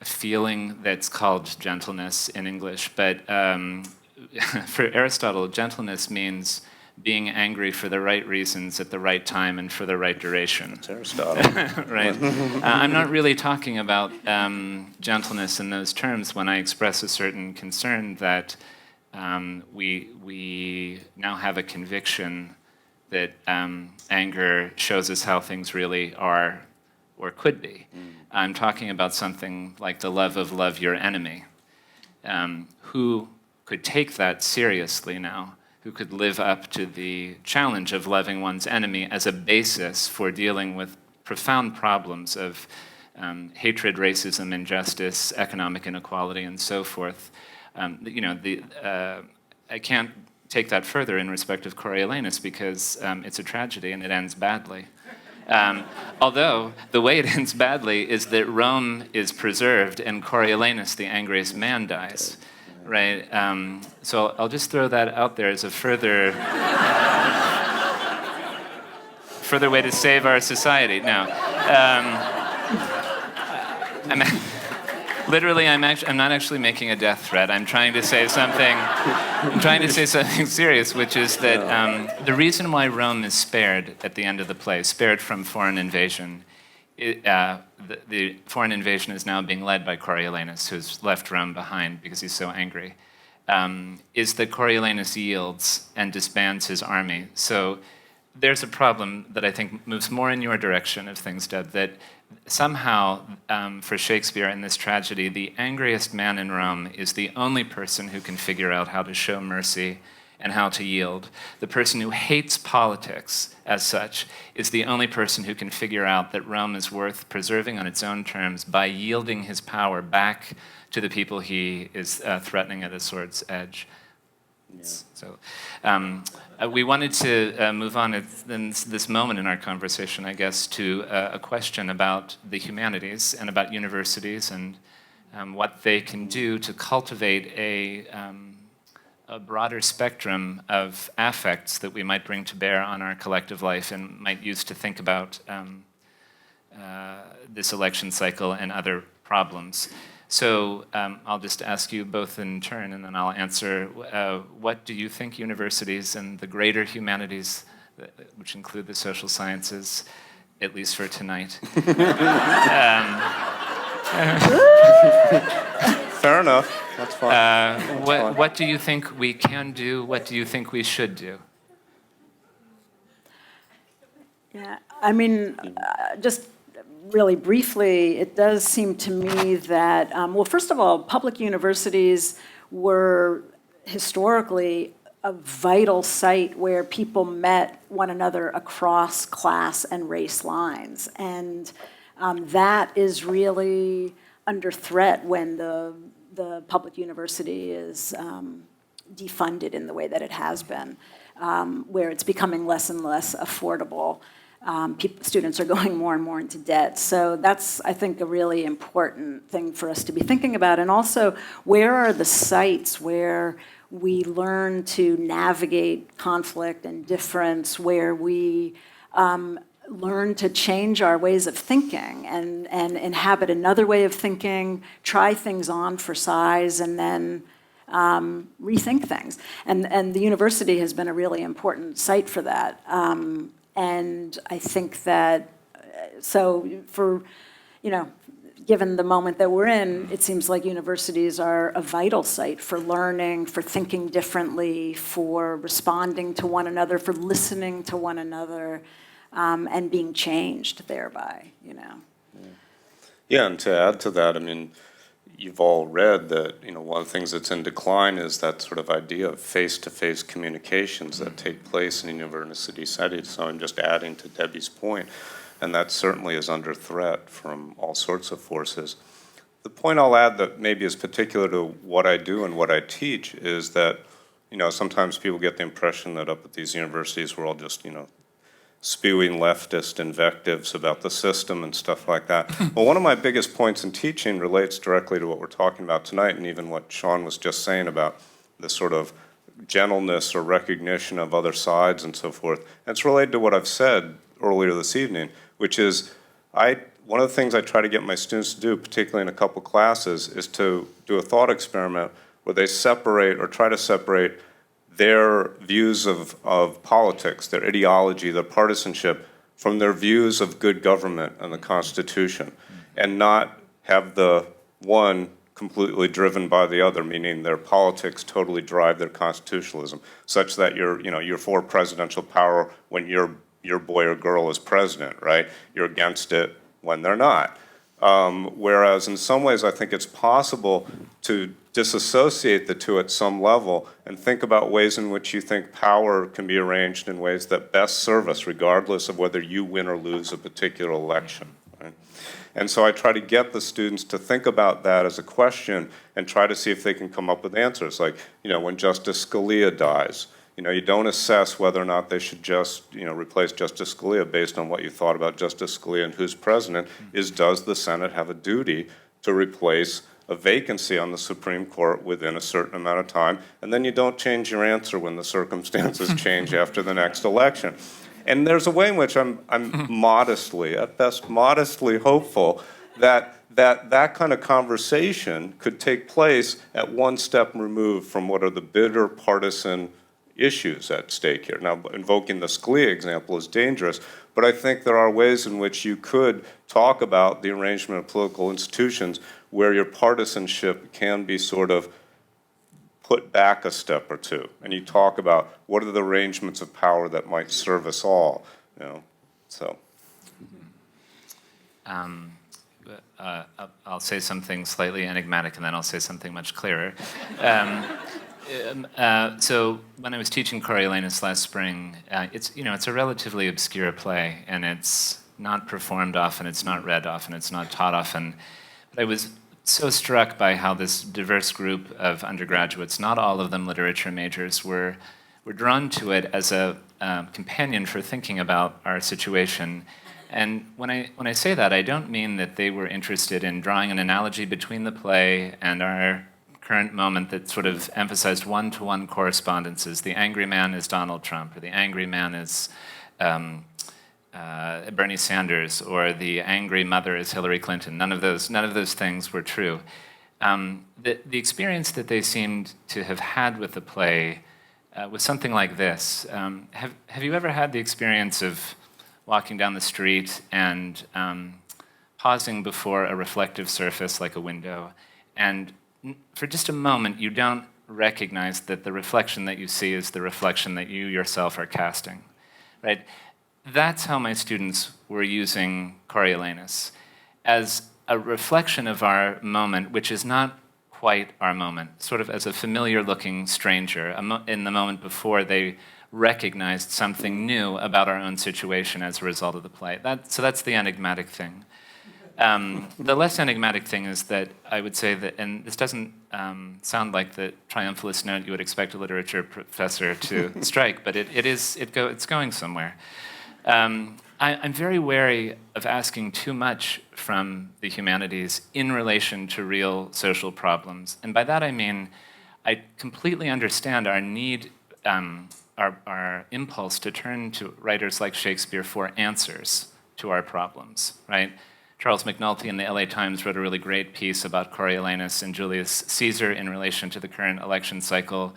Speaker 1: feeling that's called gentleness in English. But for Aristotle, gentleness means being angry for the right reasons at the right time and for the right duration.
Speaker 4: It's Aristotle.
Speaker 1: Right. I'm not really talking about gentleness in those terms when I express a certain concern that we now have a conviction that anger shows us how things really are or could be. I'm talking about something like the love your enemy. Who could take that seriously now? Who could live up to the challenge of loving one's enemy as a basis for dealing with profound problems of hatred, racism, injustice, economic inequality, and so forth. I can't take that further in respect of Coriolanus because it's a tragedy and it ends badly. Although the way it ends badly is that Rome is preserved and Coriolanus, the angriest man, dies. Right, so I'll just throw that out there as a further way to save our society. Now, I'm not actually making a death threat. I'm trying to say something. I'm trying to say something serious, which is that the reason why Rome is spared at the end of the play, spared from foreign invasion. The foreign invasion is now being led by Coriolanus, who's left Rome behind because he's so angry, is that Coriolanus yields and disbands his army. So there's a problem that I think moves more in your direction of things, Deb, that somehow, for Shakespeare in this tragedy, the angriest man in Rome is the only person who can figure out how to show mercy and how to yield. The person who hates politics as such is the only person who can figure out that Rome is worth preserving on its own terms by yielding his power back to the people he is threatening at a sword's edge. Yeah. So we wanted to move on at this moment in our conversation, I guess, to a question about the humanities and about universities and what they can do to cultivate a broader spectrum of affects that we might bring to bear on our collective life and might use to think about this election cycle and other problems. So I'll just ask you both in turn, and then I'll answer. What do you think universities and the greater humanities, which include the social sciences, at least for tonight?
Speaker 4: Fair enough. That's fine.
Speaker 1: What do you think we can do? What do you think we should do?
Speaker 3: Yeah, I mean, just really briefly, it does seem to me that, well, first of all, public universities were historically a vital site where people met one another across class and race lines. And that is really under threat when the public university is defunded in the way that it has been, where it's becoming less and less affordable. Students are going more and more into debt. So that's, I think, a really important thing for us to be thinking about. And also, where are the sites where we learn to navigate conflict and difference, where we learn to change our ways of thinking and inhabit another way of thinking, try things on for size, and then rethink things. And the university has been a really important site for that. And I think that, so for, given the moment that we're in, it seems like universities are a vital site for learning, for thinking differently, for responding to one another, for listening to one another, and being changed thereby,
Speaker 4: Yeah, and to add to that, I mean, you've all read that, one of the things that's in decline is that sort of idea of face-to-face communications that take place in UniversitySided. So I'm just adding to Debbie's point, and that certainly is under threat from all sorts of forces. The point I'll add that maybe is particular to what I do and what I teach is that, sometimes people get the impression that up at these universities we're all just, spewing leftist invectives about the system and stuff like that. Well, one of my biggest points in teaching relates directly to what we're talking about tonight, and even what Sean was just saying about the sort of gentleness or recognition of other sides and so forth. And it's related to what I've said earlier this evening, which is one of the things I try to get my students to do, particularly in a couple classes, is to do a thought experiment where they separate or try to separate their views of politics, their ideology, their partisanship, from their views of good government and the Constitution, and not have the one completely driven by the other, meaning their politics totally drive their constitutionalism, such that you're for presidential power when your boy or girl is president, right? You're against it when they're not. Whereas in some ways I think it's possible to disassociate the two at some level and think about ways in which you think power can be arranged in ways that best serve us, regardless of whether you win or lose a particular election. Right? And so I try to get the students to think about that as a question and try to see if they can come up with answers. Like, when Justice Scalia dies, you don't assess whether or not they should just, replace Justice Scalia based on what you thought about Justice Scalia and who's president. Does the Senate have a duty to replace a vacancy on the Supreme Court within a certain amount of time? And then you don't change your answer when the circumstances change after the next election. And there's a way in which I'm modestly, at best modestly hopeful that kind of conversation could take place at one step removed from what are the bitter partisan issues at stake here. Now, invoking the Scalia example is dangerous, but I think there are ways in which you could talk about the arrangement of political institutions where your partisanship can be sort of put back a step or two, and you talk about what are the arrangements of power that might serve us all, so.
Speaker 1: I'll say something slightly enigmatic, and then I'll say something much clearer. So when I was teaching Coriolanus last spring, it's a relatively obscure play, and it's not performed often, it's not read often, it's not taught often. But I was so struck by how this diverse group of undergraduates, not all of them literature majors, were drawn to it as a companion for thinking about our situation. And when I say that, I don't mean that they were interested in drawing an analogy between the play and our current moment that sort of emphasized one-to-one correspondences. The angry man is Donald Trump, or the angry man is Bernie Sanders, or the angry mother is Hillary Clinton. None of those things were true. The experience that they seemed to have had with the play was something like this. Have you ever had the experience of walking down the street and pausing before a reflective surface like a window, and for just a moment you don't recognize that the reflection that you see is the reflection that you yourself are casting, right? That's how my students were using Coriolanus, as a reflection of our moment, which is not quite our moment, sort of as a familiar-looking stranger in the moment before they recognized something new about our own situation as a result of the play. So that's the enigmatic thing. The less enigmatic thing is that I would say that, and this doesn't sound like the triumphalist note you would expect a literature professor to strike, but it's going somewhere. I'm very wary of asking too much from the humanities in relation to real social problems. And by that I mean, I completely understand our need, our impulse to turn to writers like Shakespeare for answers to our problems, right? Charles McNulty in the LA Times wrote a really great piece about Coriolanus and Julius Caesar in relation to the current election cycle.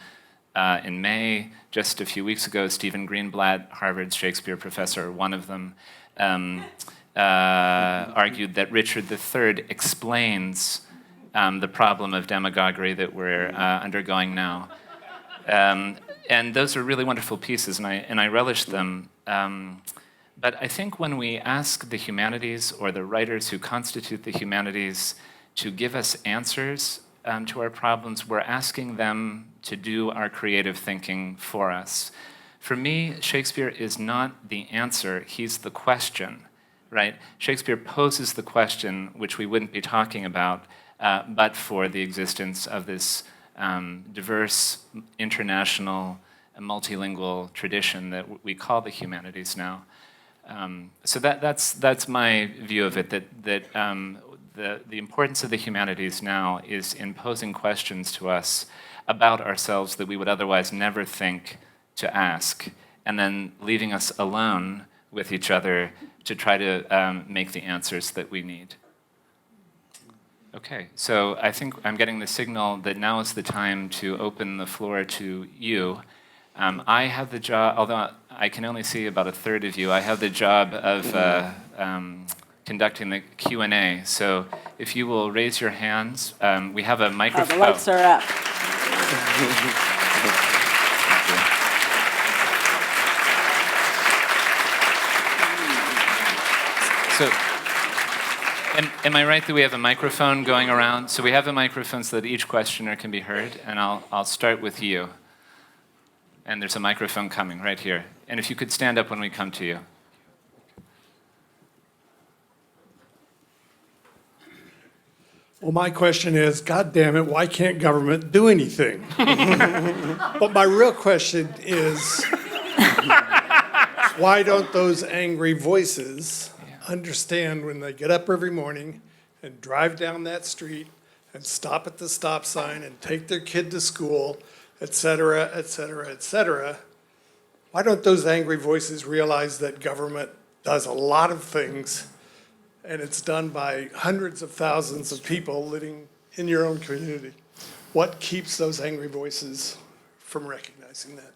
Speaker 1: In May, just a few weeks ago, Stephen Greenblatt, Harvard's Shakespeare professor, one of them, argued that Richard III explains the problem of demagoguery that we're undergoing now. And those are really wonderful pieces, and I relish them. But I think when we ask the humanities or the writers who constitute the humanities to give us answers to our problems, we're asking them to do our creative thinking for us. For me, Shakespeare is not the answer, he's the question, right? Shakespeare poses the question, which we wouldn't be talking about, but for the existence of this diverse, international, multilingual tradition that we call the humanities now. So that's my view of it. That the importance of the humanities now is in posing questions to us about ourselves that we would otherwise never think to ask, and then leaving us alone with each other to try to make the answers that we need. Okay, so I think I'm getting the signal that now is the time to open the floor to you. I have the job, although I can only see about a third of you, I have the job of conducting the Q&A. So if you will raise your hands, we have a microphone.
Speaker 3: The lights are up.
Speaker 1: So, am I right that we have a microphone going around? So we have a microphone so that each questioner can be heard, and I'll start with you. And there's a microphone coming right here. And if you could stand up when we come to you.
Speaker 5: Well, my question is, God damn it, why can't government do anything? But my real question is, why don't those angry voices understand when they get up every morning and drive down that street and stop at the stop sign and take their kid to school, et cetera, et cetera, et cetera? Why don't those angry voices realize that government does a lot of things and it's done by hundreds of thousands of people living in your own community? What keeps those angry voices from recognizing that?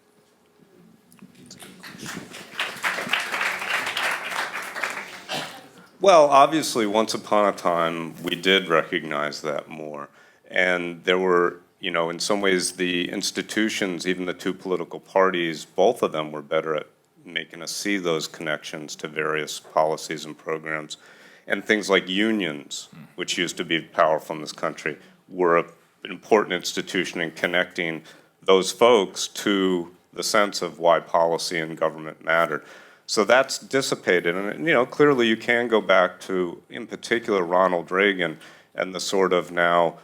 Speaker 4: Well, obviously, once upon a time, we did recognize that more. And there were, in some ways, the institutions, even the two political parties, both of them were better at making us see those connections to various policies and programs. And things like unions, which used to be powerful in this country, were an important institution in connecting those folks to the sense of why policy and government mattered. So that's dissipated, and clearly you can go back to, in particular, Ronald Reagan and the sort of now,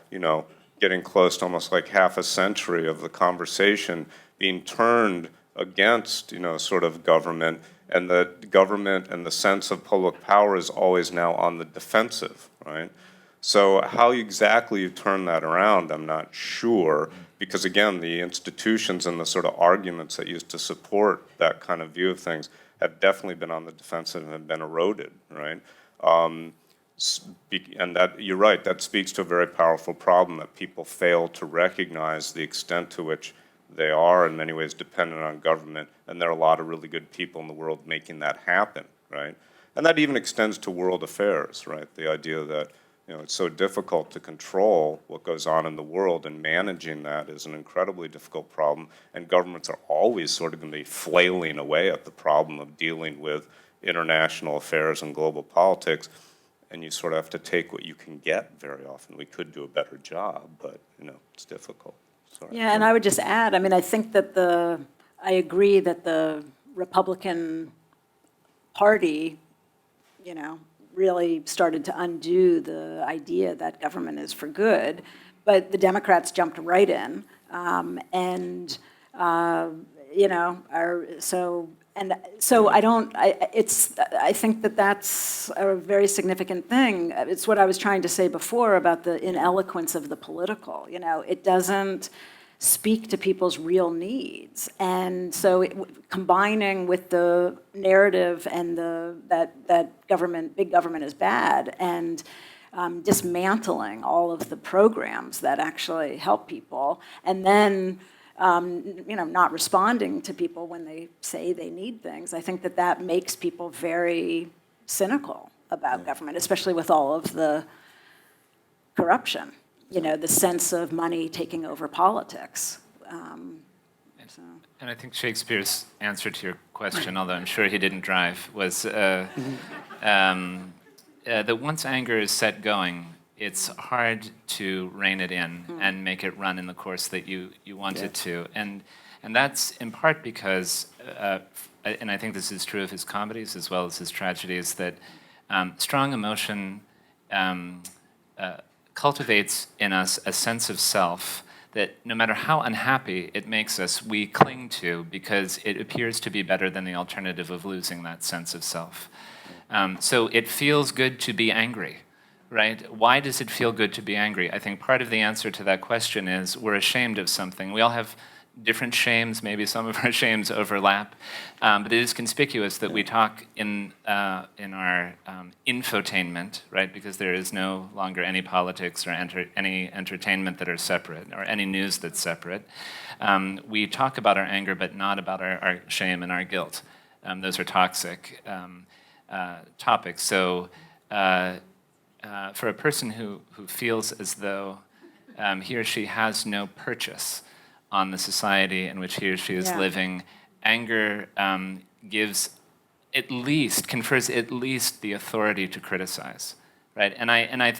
Speaker 4: getting close to almost like half a century of the conversation being turned against, sort of government, and the government and the sense of public power is always now on the defensive, right? So how exactly you turn that around, I'm not sure, because again, the institutions and the sort of arguments that used to support that kind of view of things have definitely been on the defensive and have been eroded, right? And that, you're right, that speaks to a very powerful problem that people fail to recognize the extent to which they are in many ways dependent on government, and there are a lot of really good people in the world making that happen, right? And that even extends to world affairs, right? The idea that it's so difficult to control what goes on in the world, and managing that is an incredibly difficult problem, and governments are always sort of going to be flailing away at the problem of dealing with international affairs and global politics, and you sort of have to take what you can get very often. We could do a better job, but it's difficult. Sorry.
Speaker 3: Yeah, and I would just add, I think that I agree that the Republican Party, really started to undo the idea that government is for good, but the Democrats jumped right in, I think that that's a very significant thing. It's what I was trying to say before about the ineloquence of the political. It doesn't speak to people's real needs, and so combining with the narrative and that big government is bad, and dismantling all of the programs that actually help people, and then not responding to people when they say they need things. I think that makes people very cynical about government, especially with all of the corruption, the sense of money taking over politics.
Speaker 1: And I think Shakespeare's answer to your question, although I'm sure he didn't drive, was that once anger is set going, it's hard to rein it in and make it run in the course that you want it to. And that's in part because, and I think this is true of his comedies as well as his tragedies, that strong emotion cultivates in us a sense of self that no matter how unhappy it makes us, we cling to because it appears to be better than the alternative of losing that sense of self. So it feels good to be angry, right? Why does it feel good to be angry? I think part of the answer to that question is we're ashamed of something. We all have different shames, maybe some of our shames overlap, but it is conspicuous that we talk in our infotainment, right? Because there is no longer any politics or any entertainment that are separate, or any news that's separate. We talk about our anger, but not about our shame and our guilt. Those are toxic topics. So for a person who feels as though he or she has no purchase on the society in which he or she is living, anger confers at least the authority to criticize, right? And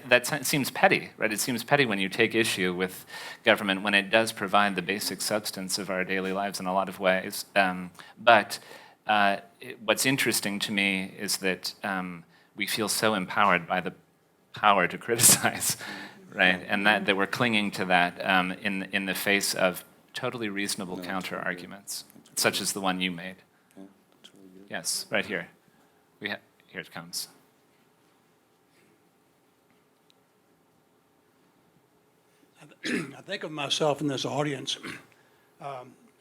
Speaker 1: that seems petty, right? It seems petty when you take issue with government when it does provide the basic substance of our daily lives in a lot of ways. What's interesting to me is that we feel so empowered by the power to criticize, right? And that we're clinging to that in the face of totally reasonable counter-arguments, such as the one you made. Yes, right here. Here it comes.
Speaker 6: I think of myself in this audience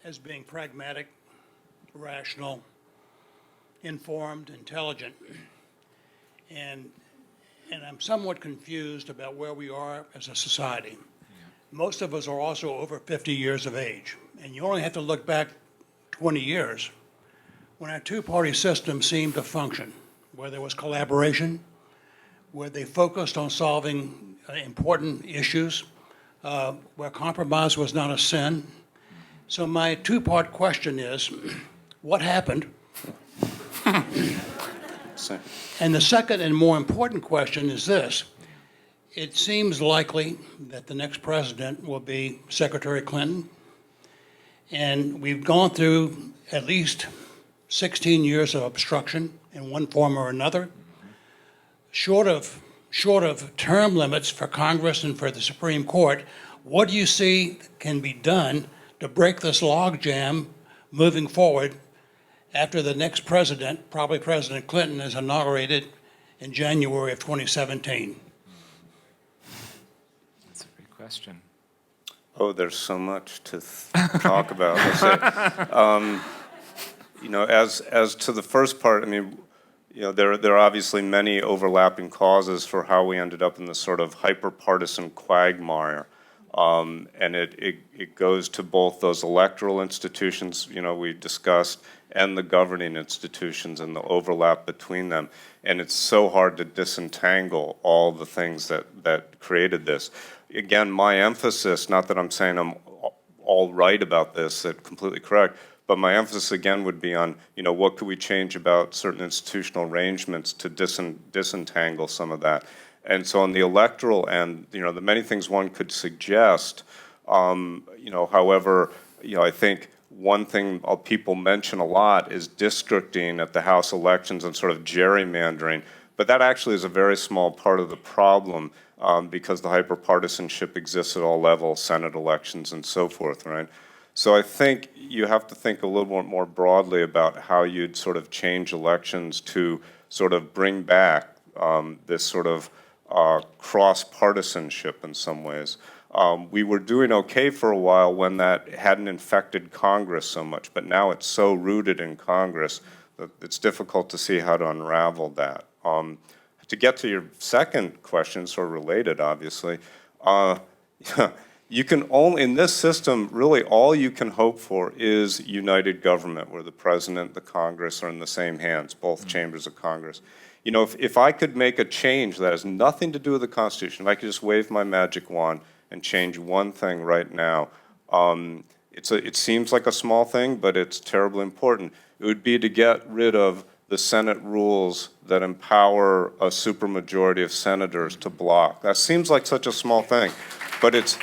Speaker 6: as being pragmatic, rational, informed, intelligent, and I'm somewhat confused about where we are as a society. Most of us are also over 50 years of age, and you only have to look back 20 years when our two-party system seemed to function, where there was collaboration, where they focused on solving important issues, where compromise was not a sin. So my two-part question is, what happened? And the second and more important question is this. It seems likely that the next president will be Secretary Clinton, and we've gone through at least 16 years of obstruction in one form or another. Short of term limits for Congress and for the Supreme Court, what do you see can be done to break this logjam moving forward after the next president, probably President Clinton, is inaugurated in January of 2017?
Speaker 1: That's a great question.
Speaker 4: Oh, there's so much to talk about. As to the first part, I mean, there are obviously many overlapping causes for how we ended up in this sort of hyper-partisan quagmire. And it goes to both those electoral institutions, we discussed, and the governing institutions and the overlap between them. And it's so hard to disentangle all the things that created this. Again, my emphasis, not that I'm saying I'm all right about this, that's completely correct, but my emphasis again would be on, what could we change about certain institutional arrangements to disentangle some of that. And so on the electoral end, the many things one could suggest, however, I think one thing people mention a lot is districting at the House elections and sort of gerrymandering, but that actually is a very small part of the problem because the hyperpartisanship exists at all levels, Senate elections and so forth, right? So I think you have to think a little more broadly about how you'd sort of change elections to sort of bring back this sort of cross-partisanship in some ways. We were doing okay for a while when that hadn't infected Congress so much, but now it's so rooted in Congress that it's difficult to see how to unravel that. To get to your second question, sort of related, obviously, you can only, in this system, really all you can hope for is united government, where the president, the Congress are in the same hands, both chambers of Congress. If I could make a change that has nothing to do with the Constitution, if I could just wave my magic wand and change one thing right now, it seems like a small thing, but it's terribly important. It would be to get rid of the Senate rules that empower a supermajority of senators to block. That seems like such a small thing, but it's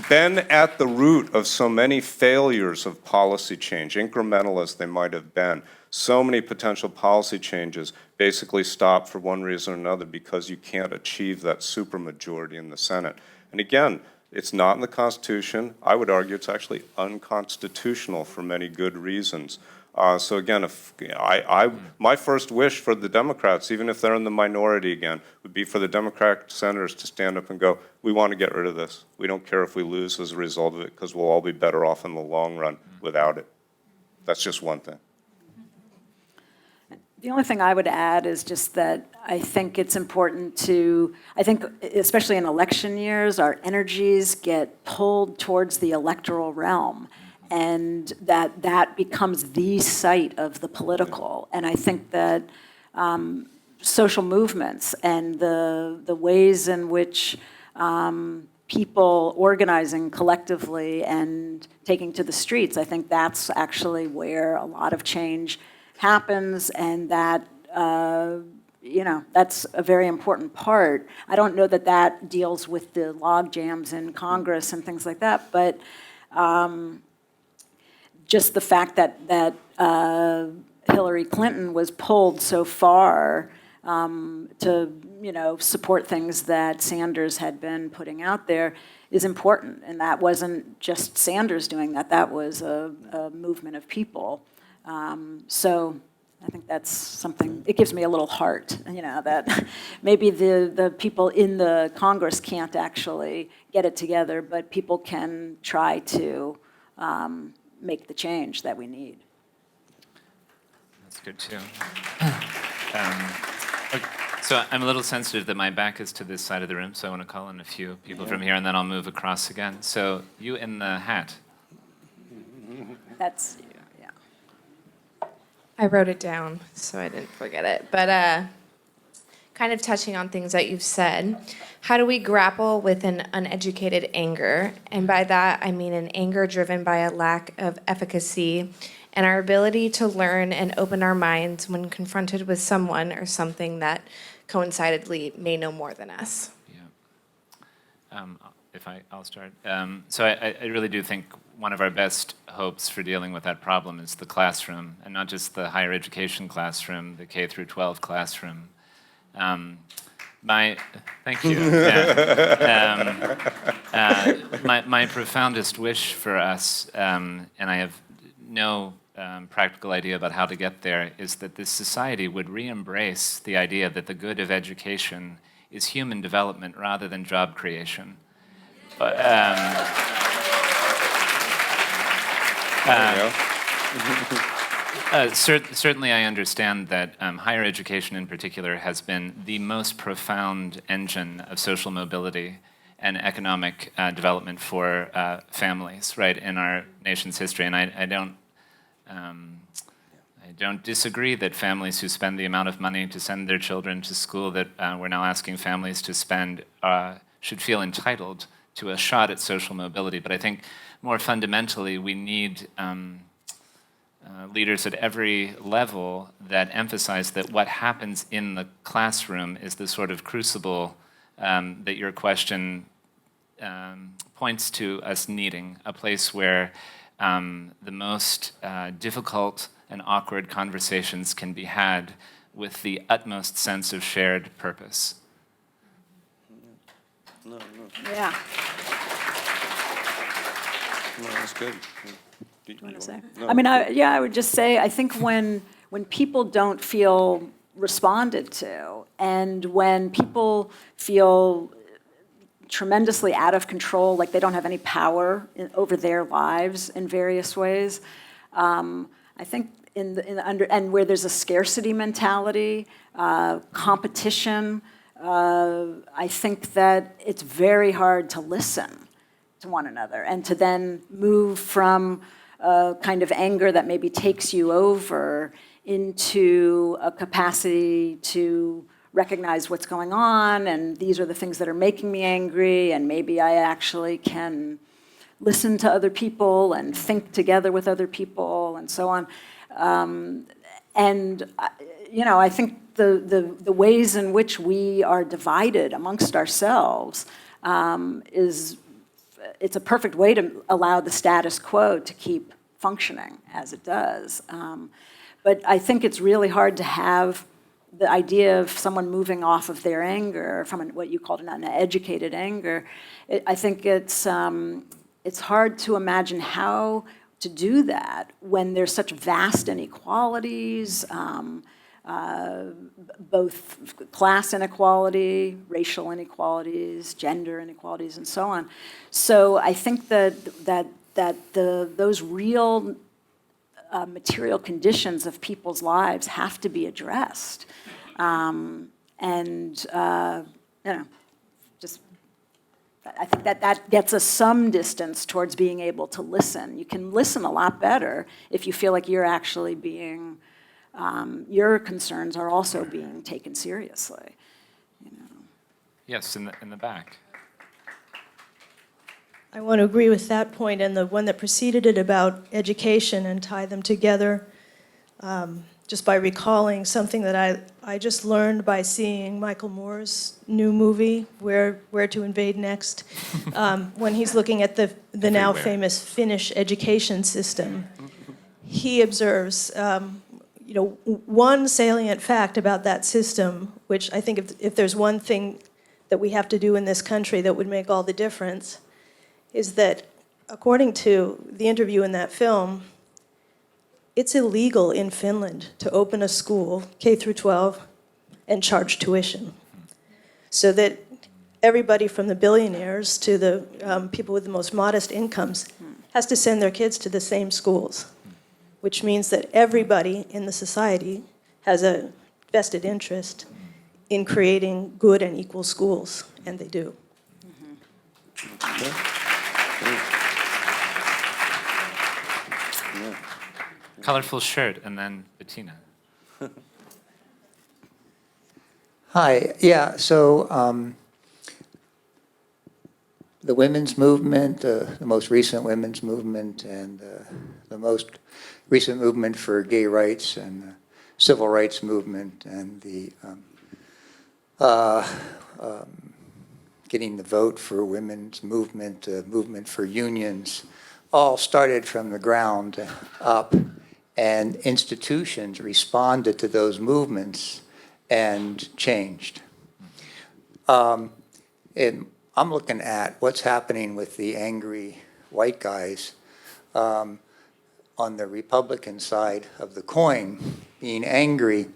Speaker 4: been at the root of so many failures of policy change, incremental as they might have been. So many potential policy changes basically stop for one reason or another because you can't achieve that supermajority in the Senate. And again, It's not in the Constitution. I would argue it's actually unconstitutional for many good reasons. So again, if my first wish for the Democrats, even if they're in the minority again, would be for the Democratic senators to stand up and go, we want to get rid of this. We don't care if we lose as a result of it, because we'll all be better off in the long run without it. That's just one thing.
Speaker 3: The only thing I would add is just that I think it's important I think especially in election years, our energies get pulled towards the electoral realm, and that becomes the site of the political. And I think that social movements and the ways in which people organizing collectively and taking to the streets, I think that's actually where a lot of change happens, and that, that's a very important part. I don't know that deals with the log jams in Congress and things like that, but just the fact that Hillary Clinton was pulled so far to, support things that Sanders had been putting out there is important. And that wasn't just Sanders doing that. That was a movement of people. So I think that's something, it gives me a little heart, that maybe the people in the Congress can't actually get it together, but people can try to make the change that we need.
Speaker 1: That's good too. So I'm a little sensitive that my back is to this side of the room, so I want to call in a few people from here, and then I'll move across again. So you in the hat.
Speaker 3: That's, yeah.
Speaker 7: I wrote it down so I didn't forget it. But kind of touching on things that you've said, how do we grapple with an uneducated anger? And by that, I mean an anger driven by a lack of efficacy and our ability to learn and open our minds when confronted with someone or something that coincidentally may know more than us.
Speaker 1: Yeah. I'll start. So I really do think one of our best hopes for dealing with that problem is the classroom, and not just the higher education classroom, the K through 12 classroom. Thank you. My profoundest wish for us, and I have no practical idea about how to get there, is that this society would re-embrace the idea that the good of education is human development rather than job creation. Certainly I understand that higher education in particular has been the most profound engine of social mobility and economic development for families, right, in our nation's history. And I don't disagree that families who spend the amount of money to send their children to school that we're now asking families to spend should feel entitled to a shot at social mobility. But I think more fundamentally, we need leaders at every level that emphasize that what happens in the classroom is the sort of crucible that your question points to us needing, a place where the most difficult and awkward conversations can be had with the utmost sense of shared purpose.
Speaker 4: No.
Speaker 3: Yeah.
Speaker 4: No, that's good.
Speaker 3: Do you want to say?
Speaker 4: No.
Speaker 3: I mean, I would just say, I think when people don't feel responded to, and when people feel tremendously out of control, like they don't have any power over their lives in various ways, I think and where there's a scarcity mentality, competition, I think that it's very hard to listen to one another and to then move from a kind of anger that maybe takes you over into a capacity to recognize what's going on, and these are the things that are making me angry, and maybe I actually can listen to other people and think together with other people and so on. I think the ways in which we are divided amongst ourselves it's a perfect way to allow the status quo to keep functioning as it does. But I think it's really hard to have the idea of someone moving off of their anger from what you called an uneducated anger, I think it's hard to imagine how to do that when there's such vast inequalities, both class inequality, racial inequalities, gender inequalities, and so on. So I think that those real material conditions of people's lives have to be addressed. Just I think that gets us some distance towards being able to listen. You can listen a lot better if you feel like you're actually being, your concerns are also being taken seriously.
Speaker 1: Yes, in the back.
Speaker 8: I want to agree with that point and the one that preceded it about education and tie them together, just by recalling something that I just learned by seeing Michael Moore's new movie, Where to Invade Next, when he's looking at the now famous Finnish education system. He observes, one salient fact about that system, which I think if there's one thing that we have to do in this country that would make all the difference, is that according to the interview in that film, it's illegal in Finland to open a school, K through 12, and charge tuition. So that everybody from the billionaires to the people with the most modest incomes has to send their kids to the same schools, which means that everybody in the society has a vested interest in creating good and equal schools, and they do.
Speaker 1: Colorful shirt, and then Bettina.
Speaker 9: Hi, yeah, so the women's movement, the most recent women's movement, and the most recent movement for gay rights and the civil rights movement, and the getting the vote for women's movement, movement for unions, all started from the ground up, and institutions responded to those movements and changed. And I'm looking at what's happening with the angry white guys on the Republican side of the coin, being angry,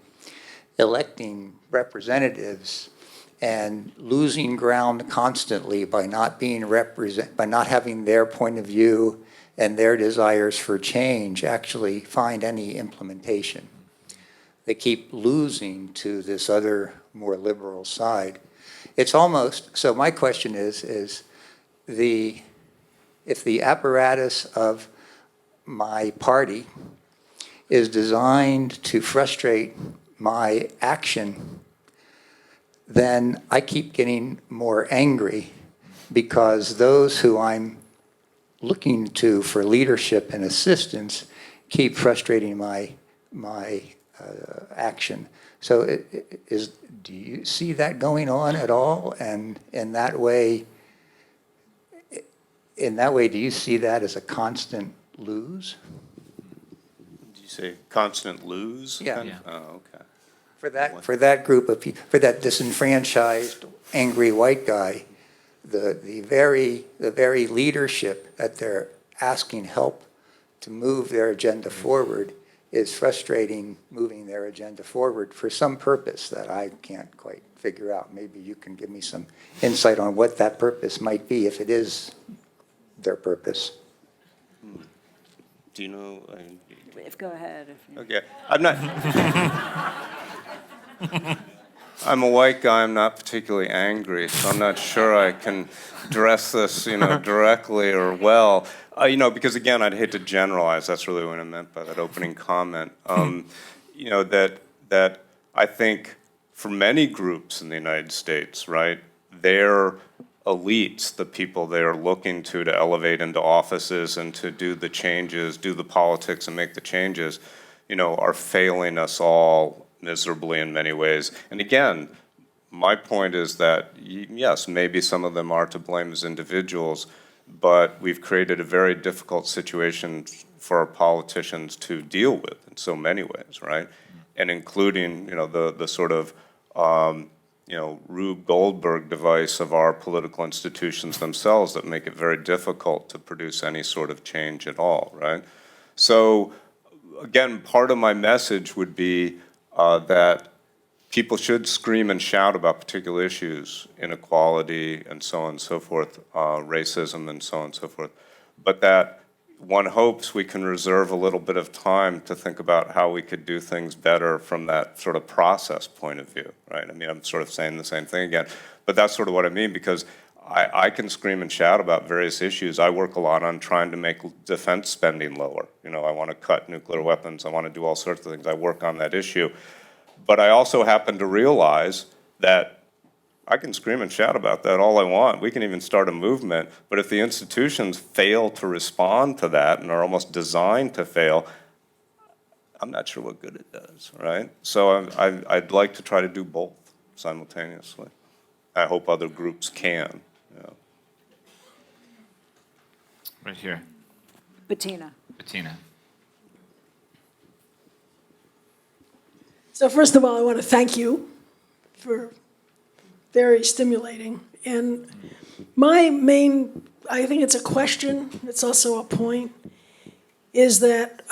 Speaker 9: electing representatives, and losing ground constantly by not being by not having their point of view and their desires for change actually find any implementation. They keep losing to this other more liberal side. It's almost, so my question is if the apparatus of my party is designed to frustrate my action, then I keep getting more angry because those who I'm looking to for leadership and assistance keep frustrating my action. So do you see that going on at all? And in that way, do you see that as a constant lose?
Speaker 4: Did you say constant lose?
Speaker 9: Yeah.
Speaker 1: Yeah.
Speaker 4: Oh, okay.
Speaker 9: For that group of people, for that disenfranchised, angry white guy, the very leadership that they're asking help to move their agenda forward is frustrating moving their agenda forward for some purpose that I can't quite figure out. Maybe you can give me some insight on what that purpose might be, if it is their purpose.
Speaker 4: Do you know?
Speaker 3: Go ahead.
Speaker 4: Okay, I'm not. I'm a white guy. I'm not particularly angry, so I'm not sure I can address this, directly or well. Because again, I'd hate to generalize. That's really what I meant by that opening comment. That I think for many groups in the United States, right, their elites, the people they are looking to elevate into offices and to do the changes, do the politics and make the changes, are failing us all miserably in many ways. And again, my point is that, yes, maybe some of them are to blame as individuals, but we've created a very difficult situation for our politicians to deal with in so many ways, right? and including, the sort of, Rube Goldberg device of our political institutions themselves that make it very difficult to produce any sort of change at all, right? So, again, part of my message would be that people should scream and shout about particular issues, inequality and so on and so forth, racism and so on and so forth, but that one hopes we can reserve a little bit of time to think about how we could do things better from that sort of process point of view, right? I mean, I'm sort of saying the same thing again, but that's sort of what I mean, because I can scream and shout about various issues. I work a lot on trying to make defense spending lower. I want to cut nuclear weapons. I want to do all sorts of things. I work on that issue. But I also happen to realize that I can scream and shout about that all I want. We can even start a movement, but if the institutions fail to respond to that and are almost designed to fail, I'm not sure what good it does, right? So I'd like to try to do both simultaneously. I hope other groups can.
Speaker 1: Right here.
Speaker 3: Bettina.
Speaker 1: Bettina.
Speaker 10: So first of all, I want to thank you for very stimulating. And my main, I think it's a question, it's also a point, is that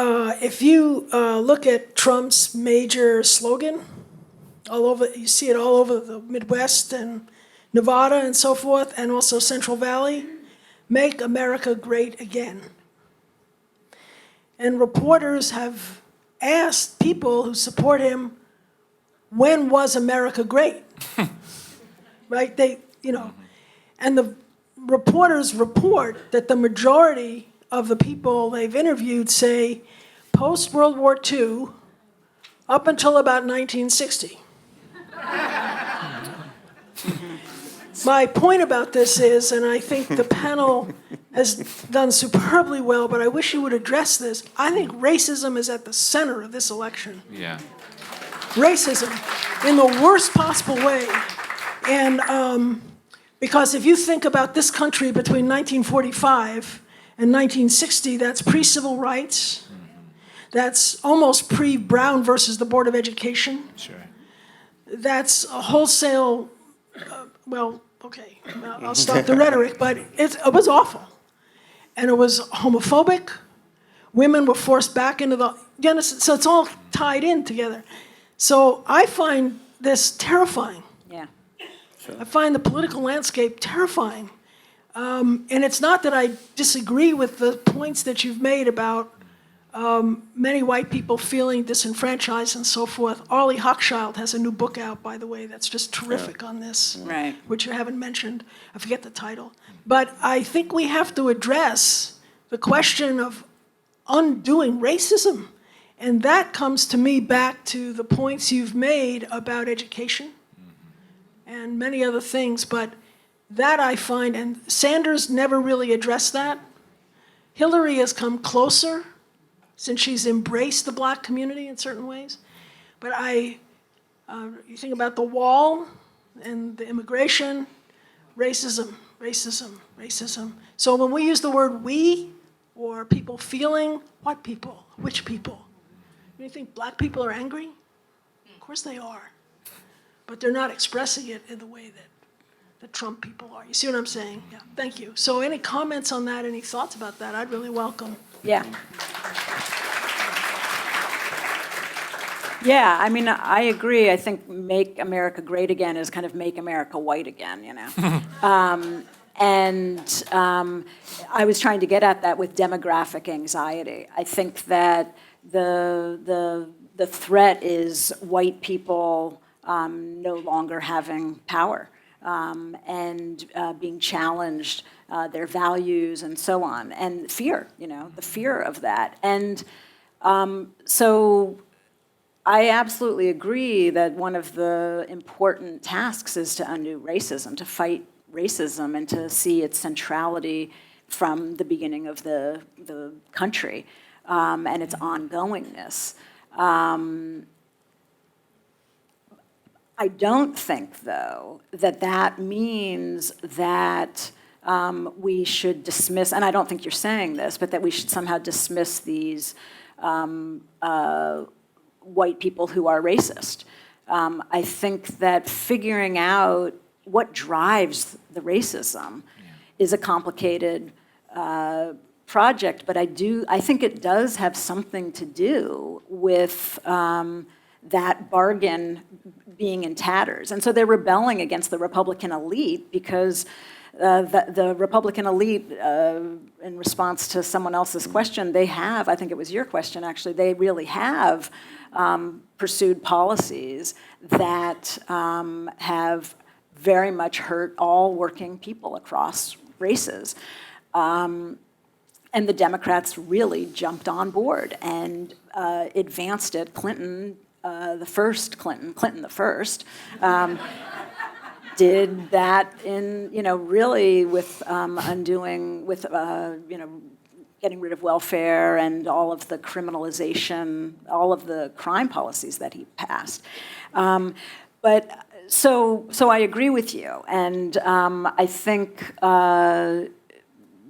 Speaker 10: if you look at Trump's major slogan, all over, you see it all over the Midwest and Nevada and so forth, and also Central Valley, make America great again. And reporters have asked people who support him, when was America great? Right? And the reporters report that the majority of the people they've interviewed say post-World War II up until about 1960. My point about this is, and I think the panel has done superbly well, but I wish you would address this, I think racism is at the center of this election.
Speaker 1: Yeah.
Speaker 10: Racism in the worst possible way. And because if you think about this country between 1945 and 1960, that's pre-civil rights. That's almost pre-Brown versus the Board of Education.
Speaker 1: Sure.
Speaker 10: That's a wholesale, I'll stop the rhetoric, but it was awful. And it was homophobic. Women were forced back into the, so it's all tied in together. So I find this terrifying.
Speaker 3: Yeah.
Speaker 10: I find the political landscape terrifying. And it's not that I disagree with the points that you've made about many white people feeling disenfranchised and so forth. Arlie Hochschild has a new book out, by the way, that's just terrific on this,
Speaker 3: Right.
Speaker 10: which you haven't mentioned. I forget the title. But I think we have to address the question of undoing racism. And that comes to me back to the points you've made about education and many other things. But that I find, and Sanders never really addressed that. Hillary has come closer since she's embraced the black community in certain ways. But you think about the wall and the immigration, racism. So when we use the word we, or people feeling, what people? Which people? You think black people are angry? Of course they are. But they're not expressing it in the way that the Trump people are. You see what I'm saying? Yeah, thank you. So any comments on that, any thoughts about that, I'd really welcome.
Speaker 3: Yeah. Yeah, I mean, I agree. I think make America great again is kind of make America white again, I was trying to get at that with demographic anxiety. I think that the threat is white people no longer having power and being challenged, their values and so on, and fear, the fear of that. And so I absolutely agree that one of the important tasks is to undo racism, to fight racism and to see its centrality from the beginning of the country and its ongoingness. I don't think, though, that means that we should dismiss, and I don't think you're saying this, but that we should somehow dismiss these white people who are racist. I think that figuring out what drives the racism is a complicated project, but I think it does have something to do with that bargain being in tatters. And so they're rebelling against the Republican elite because the Republican elite, in response to someone else's question, they have, I think it was your question actually, they really have pursued policies that have very much hurt all working people across races. And the Democrats really jumped on board and advanced it. Clinton the first, did that in, really with getting rid of welfare and all of the criminalization, all of the crime policies that he passed. But so I agree with you, and I think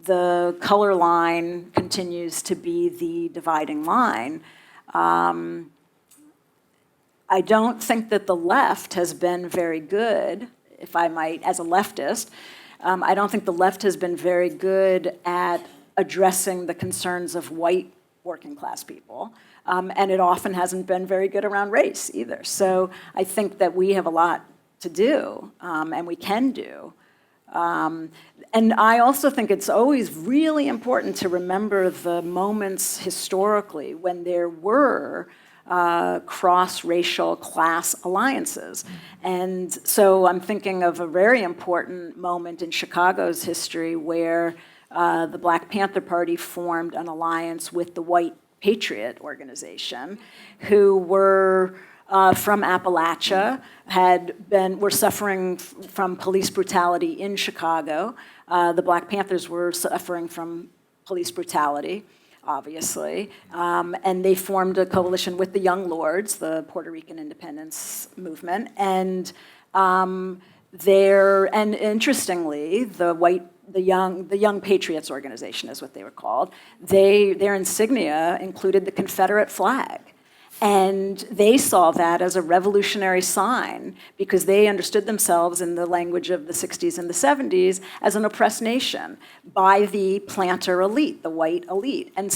Speaker 3: the color line continues to be the dividing line. I don't think that the left has been very good, if I might, as a leftist, I don't think the left has been very good at addressing the concerns of white working class people. And it often hasn't been very good around race either. So I think that we have a lot to do, and we can do. And I also think it's always really important to remember the moments historically when there were cross-racial class alliances. And so I'm thinking of a very important moment in Chicago's history where the Black Panther Party formed an alliance with the White Patriot Organization, who were from Appalachia, were suffering from police brutality in Chicago. The Black Panthers were suffering from police brutality, obviously, and they formed a coalition with the Young Lords, the Puerto Rican independence movement, and interestingly, the Young Patriots Organization is what they were called. Their insignia included the Confederate flag. And they saw that as a revolutionary sign because they understood themselves in the language of the 60s and the 70s as an oppressed nation by the planter elite, the white elite. And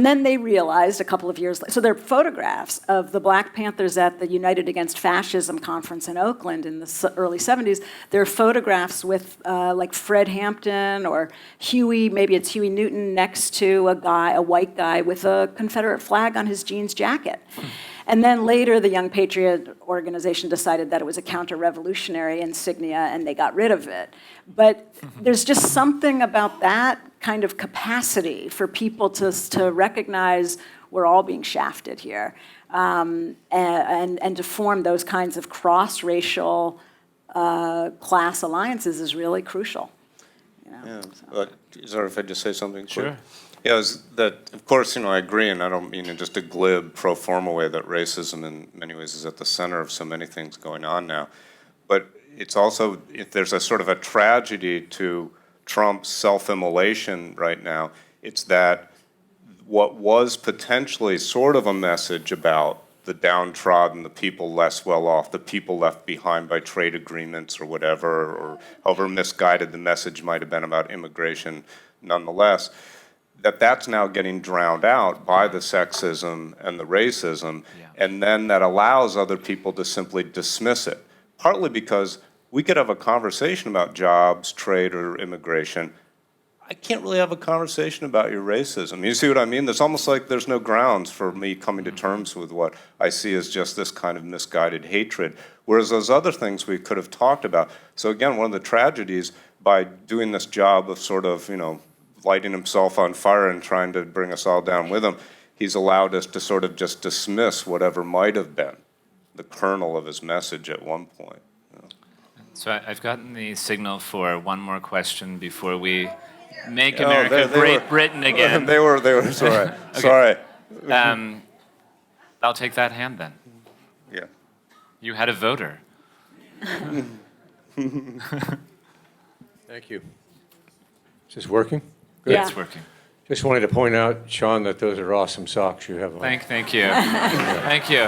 Speaker 3: then they realized a couple of years later, so there are photographs of the Black Panthers at the United Against Fascism conference in Oakland in the early 70s. There are photographs with like Fred Hampton or maybe it's Huey Newton next to a white guy with a Confederate flag on his jeans jacket. And then later, the Young Patriot Organization decided that it was a counter-revolutionary insignia, and they got rid of it. But there's just something about that kind of capacity for people to recognize we're all being shafted here, and to form those kinds of cross-racial class alliances is really crucial.
Speaker 4: Sorry if I just say something quick?
Speaker 1: Sure.
Speaker 4: Yeah, of course, I agree, and I don't mean in just a glib, pro forma way that racism in many ways is at the center of so many things going on now. But it's also, if there's a sort of a tragedy to Trump's self-immolation right now, it's that what was potentially sort of a message about the downtrodden, the people less well off, the people left behind by trade agreements or whatever, or however misguided the message might have been about immigration nonetheless, that's now getting drowned out by the sexism and the racism, and then that allows other people to simply dismiss it, partly because we could have a conversation about jobs, trade, or immigration. I can't really have a conversation about your racism. You see what I mean? There's almost like there's no grounds for me coming to terms with what I see as just this kind of misguided hatred, whereas those other things we could have talked about. So again, one of the tragedies by doing this job of sort of, lighting himself on fire and trying to bring us all down with him, he's allowed us to sort of just dismiss whatever might have been the kernel of his message at one point.
Speaker 1: So I've gotten the signal for one more question before we make America Great Britain again.
Speaker 4: They were sorry.
Speaker 1: Okay.
Speaker 4: Sorry.
Speaker 1: I'll take that hand then.
Speaker 4: Yeah.
Speaker 1: You had a voter.
Speaker 11: Thank you. Is this working?
Speaker 3: Yeah.
Speaker 1: It's working.
Speaker 11: Just wanted to point out, Sean, that those are awesome socks you have on.
Speaker 1: Thank you. Thank you.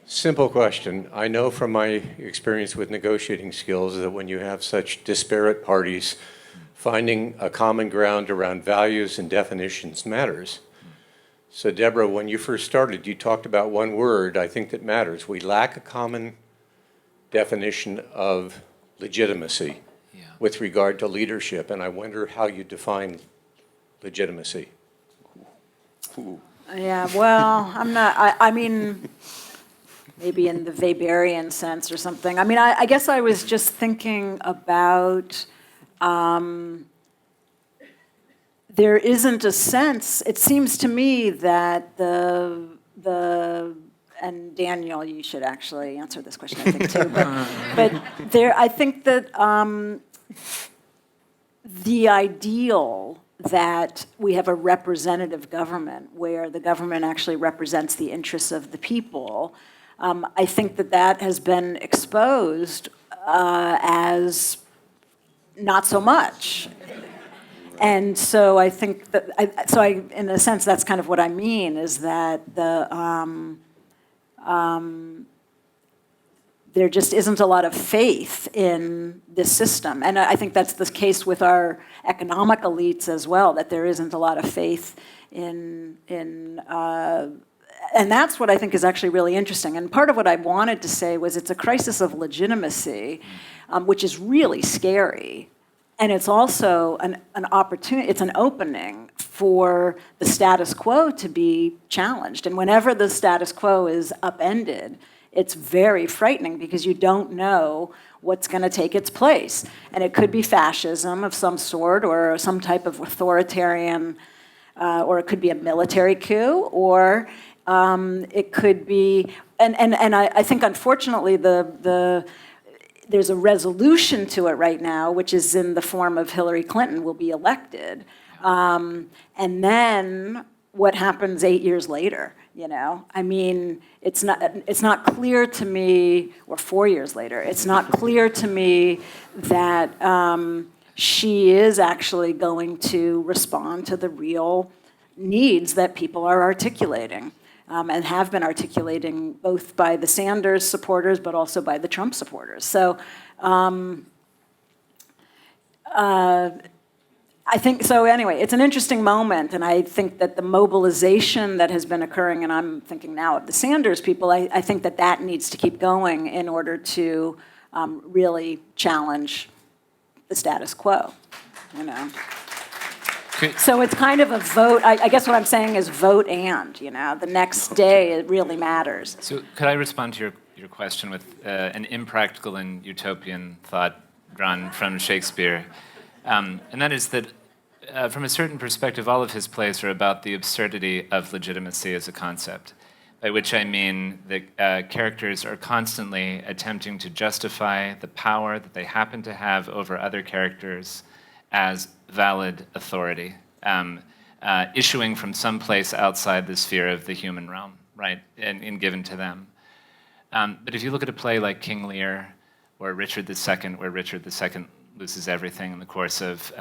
Speaker 11: Simple question. I know from my experience with negotiating skills that when you have such disparate parties, finding a common ground around values and definitions matters. So Deborah, when you first started, you talked about one word I think that matters. We lack a common definition of legitimacy with regard to leadership, and I wonder how you define legitimacy.
Speaker 3: Yeah, well, I'm not, I mean, maybe in the Weberian sense or something. I mean, I guess I was just thinking about, there isn't a sense, it seems to me that and Daniel, you should actually answer this question, I think, too. But there, I think that the ideal that we have a representative government where the government actually represents the interests of the people, I think that that has been exposed as not so much. And so I think that, in a sense, that's kind of what I mean, is that there just isn't a lot of faith in this system. And I think that's the case with our economic elites as well, that there isn't a lot of faith in and that's what I think is actually really interesting. And part of what I wanted to say was it's a crisis of legitimacy, which is really scary. And it's also an opportunity, it's an opening for the status quo to be challenged. And whenever the status quo is upended, it's very frightening because you don't know what's going to take its place. And it could be fascism of some sort or some type of authoritarian, or it could be a military coup, or it could be, and I think unfortunately there's a resolution to it right now, which is in the form of Hillary Clinton will be elected. And then what happens 8 years later, you know? I mean, it's not clear to me, or 4 years later, it's not clear to me that she is actually going to respond to the real needs that people are articulating. And have been articulating both by the Sanders supporters, but also by the Trump supporters. So I think, so anyway, it's an interesting moment, and I think that the mobilization that has been occurring, and I'm thinking now of the Sanders people, I think that that needs to keep going in order to really challenge the status quo, you know. So it's kind of a vote, I guess what I'm saying is vote and, you know, the next day it really matters.
Speaker 1: So could I respond to your question with an impractical and utopian thought drawn from Shakespeare? And that is that from a certain perspective, all of his plays are about the absurdity of legitimacy as a concept, by which I mean that characters are constantly attempting to justify the power that they happen to have over other characters as valid authority, issuing from some place outside the sphere of the human realm, right, and given to them. But if you look at a play like King Lear or Richard II, where Richard II loses everything in the course of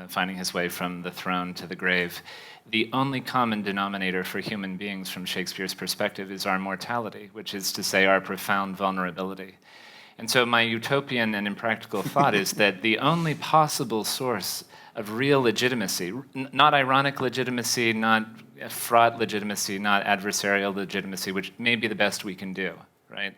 Speaker 1: finding his way from the throne to the grave, the only common denominator for human beings from Shakespeare's perspective is our mortality, which is to say our profound vulnerability. And so my utopian and impractical thought is that the only possible source of real legitimacy, not ironic legitimacy, not fraught legitimacy, not adversarial legitimacy, which may be the best we can do, right,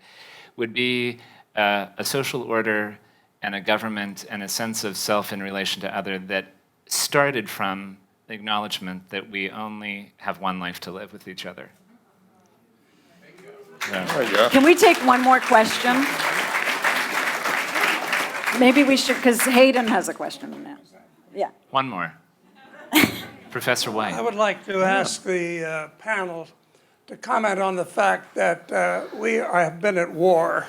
Speaker 1: would be a social order and a government and a sense of self in relation to other that started from the acknowledgement that we only have one life to live with each other. Yeah.
Speaker 3: Can we take one more question? Maybe we should, because Hayden has a question now. Yeah.
Speaker 1: One more. Professor White.
Speaker 12: I would like to ask the panel to comment on the fact that we have been at war,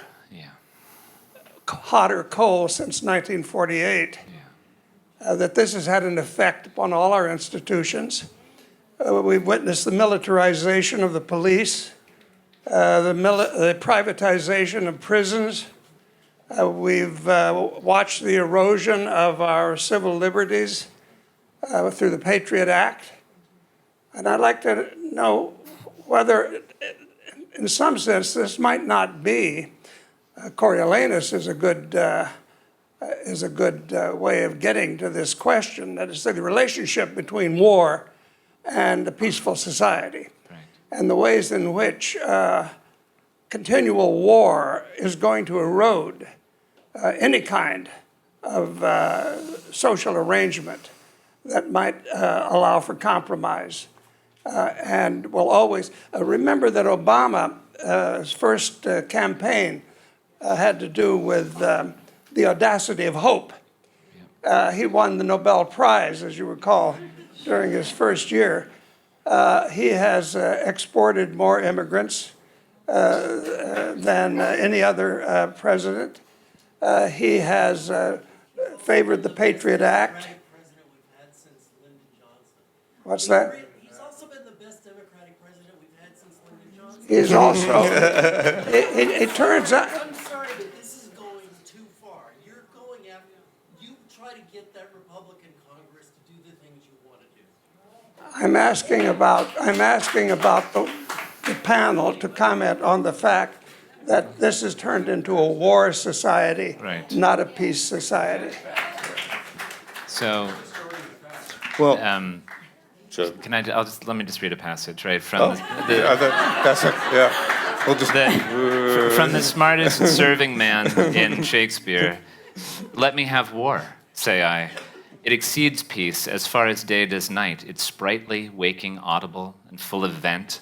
Speaker 12: hot or cold, since 1948. That this has had an effect upon all our institutions. We've witnessed the militarization of the police, the privatization of prisons, We've watched the erosion of our civil liberties through the Patriot Act. And I'd like to know whether, in some sense, this might not be, Coriolanus is a good way of getting to this question, that is the relationship between war and a peaceful society, and the ways in which continual war is going to erode any kind of social arrangement that might allow for compromise. And will always remember that Obama's first campaign had to do with the audacity of hope. He won the Nobel Prize, as you recall, during his first year. He has exported more immigrants than any other president. He has favored the Patriot Act. What's that?
Speaker 13: He's also been the best Democratic president we've had since Lyndon Johnson.
Speaker 12: He's also, it turns out,
Speaker 13: I'm sorry, but this is going too far. You're going after, you try to get that Republican Congress to do the things you want to do.
Speaker 12: I'm asking about the panel to comment on the fact that this has turned into a war society,
Speaker 1: Right.
Speaker 12: not a peace society.
Speaker 1: So,
Speaker 4: Well,
Speaker 1: can I? Let me just read a passage, right, from from the smartest serving man in Shakespeare. Let me have war, say I. It exceeds peace as far as day does night. It's sprightly, waking, audible, and full of vent.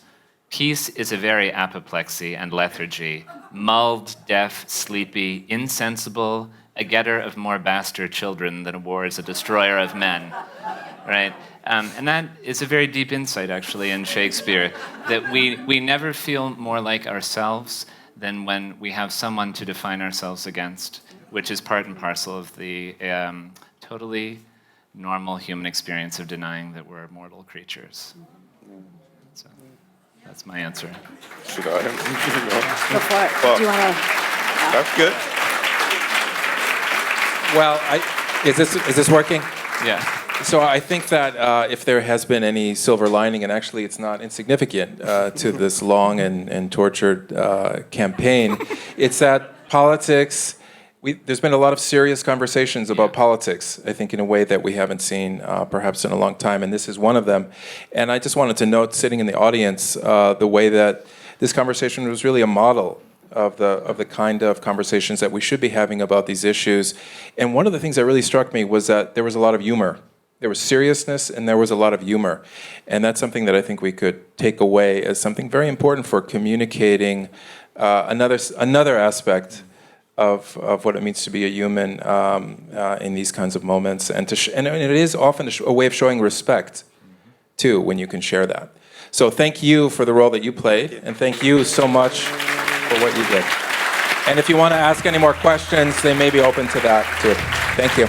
Speaker 1: Peace is a very apoplexy and lethargy, mulled, deaf, sleepy, insensible, a getter of more bastard children than a war is a destroyer of men, right? And that is a very deep insight, actually, in Shakespeare, that we never feel more like ourselves than when we have someone to define ourselves against, which is part and parcel of the totally normal human experience of denying that we're mortal creatures. So that's my answer.
Speaker 4: should I?
Speaker 3: Go for it.
Speaker 4: Well,
Speaker 3: Do you want to?
Speaker 4: That's good.
Speaker 2: Well, is this working?
Speaker 1: Yeah.
Speaker 2: So I think that if there has been any silver lining, and actually it's not insignificant to this long and tortured campaign, it's that politics, there's been a lot of serious conversations about politics, I think in a way that we haven't seen perhaps in a long time, and this is one of them. And I just wanted to note, sitting in the audience, the way that this conversation was really a model of the kind of conversations that we should be having about these issues. And one of the things that really struck me was that there was a lot of humor. There was seriousness and there was a lot of humor. And that's something that I think we could take away as something very important for communicating another aspect of what it means to be a human in these kinds of moments. And it is often a way of showing respect, too, when you can share that. So thank you for the role that you played, and thank you so much for what you did. And if you want to ask any more questions, they may be open to that, too. Thank you.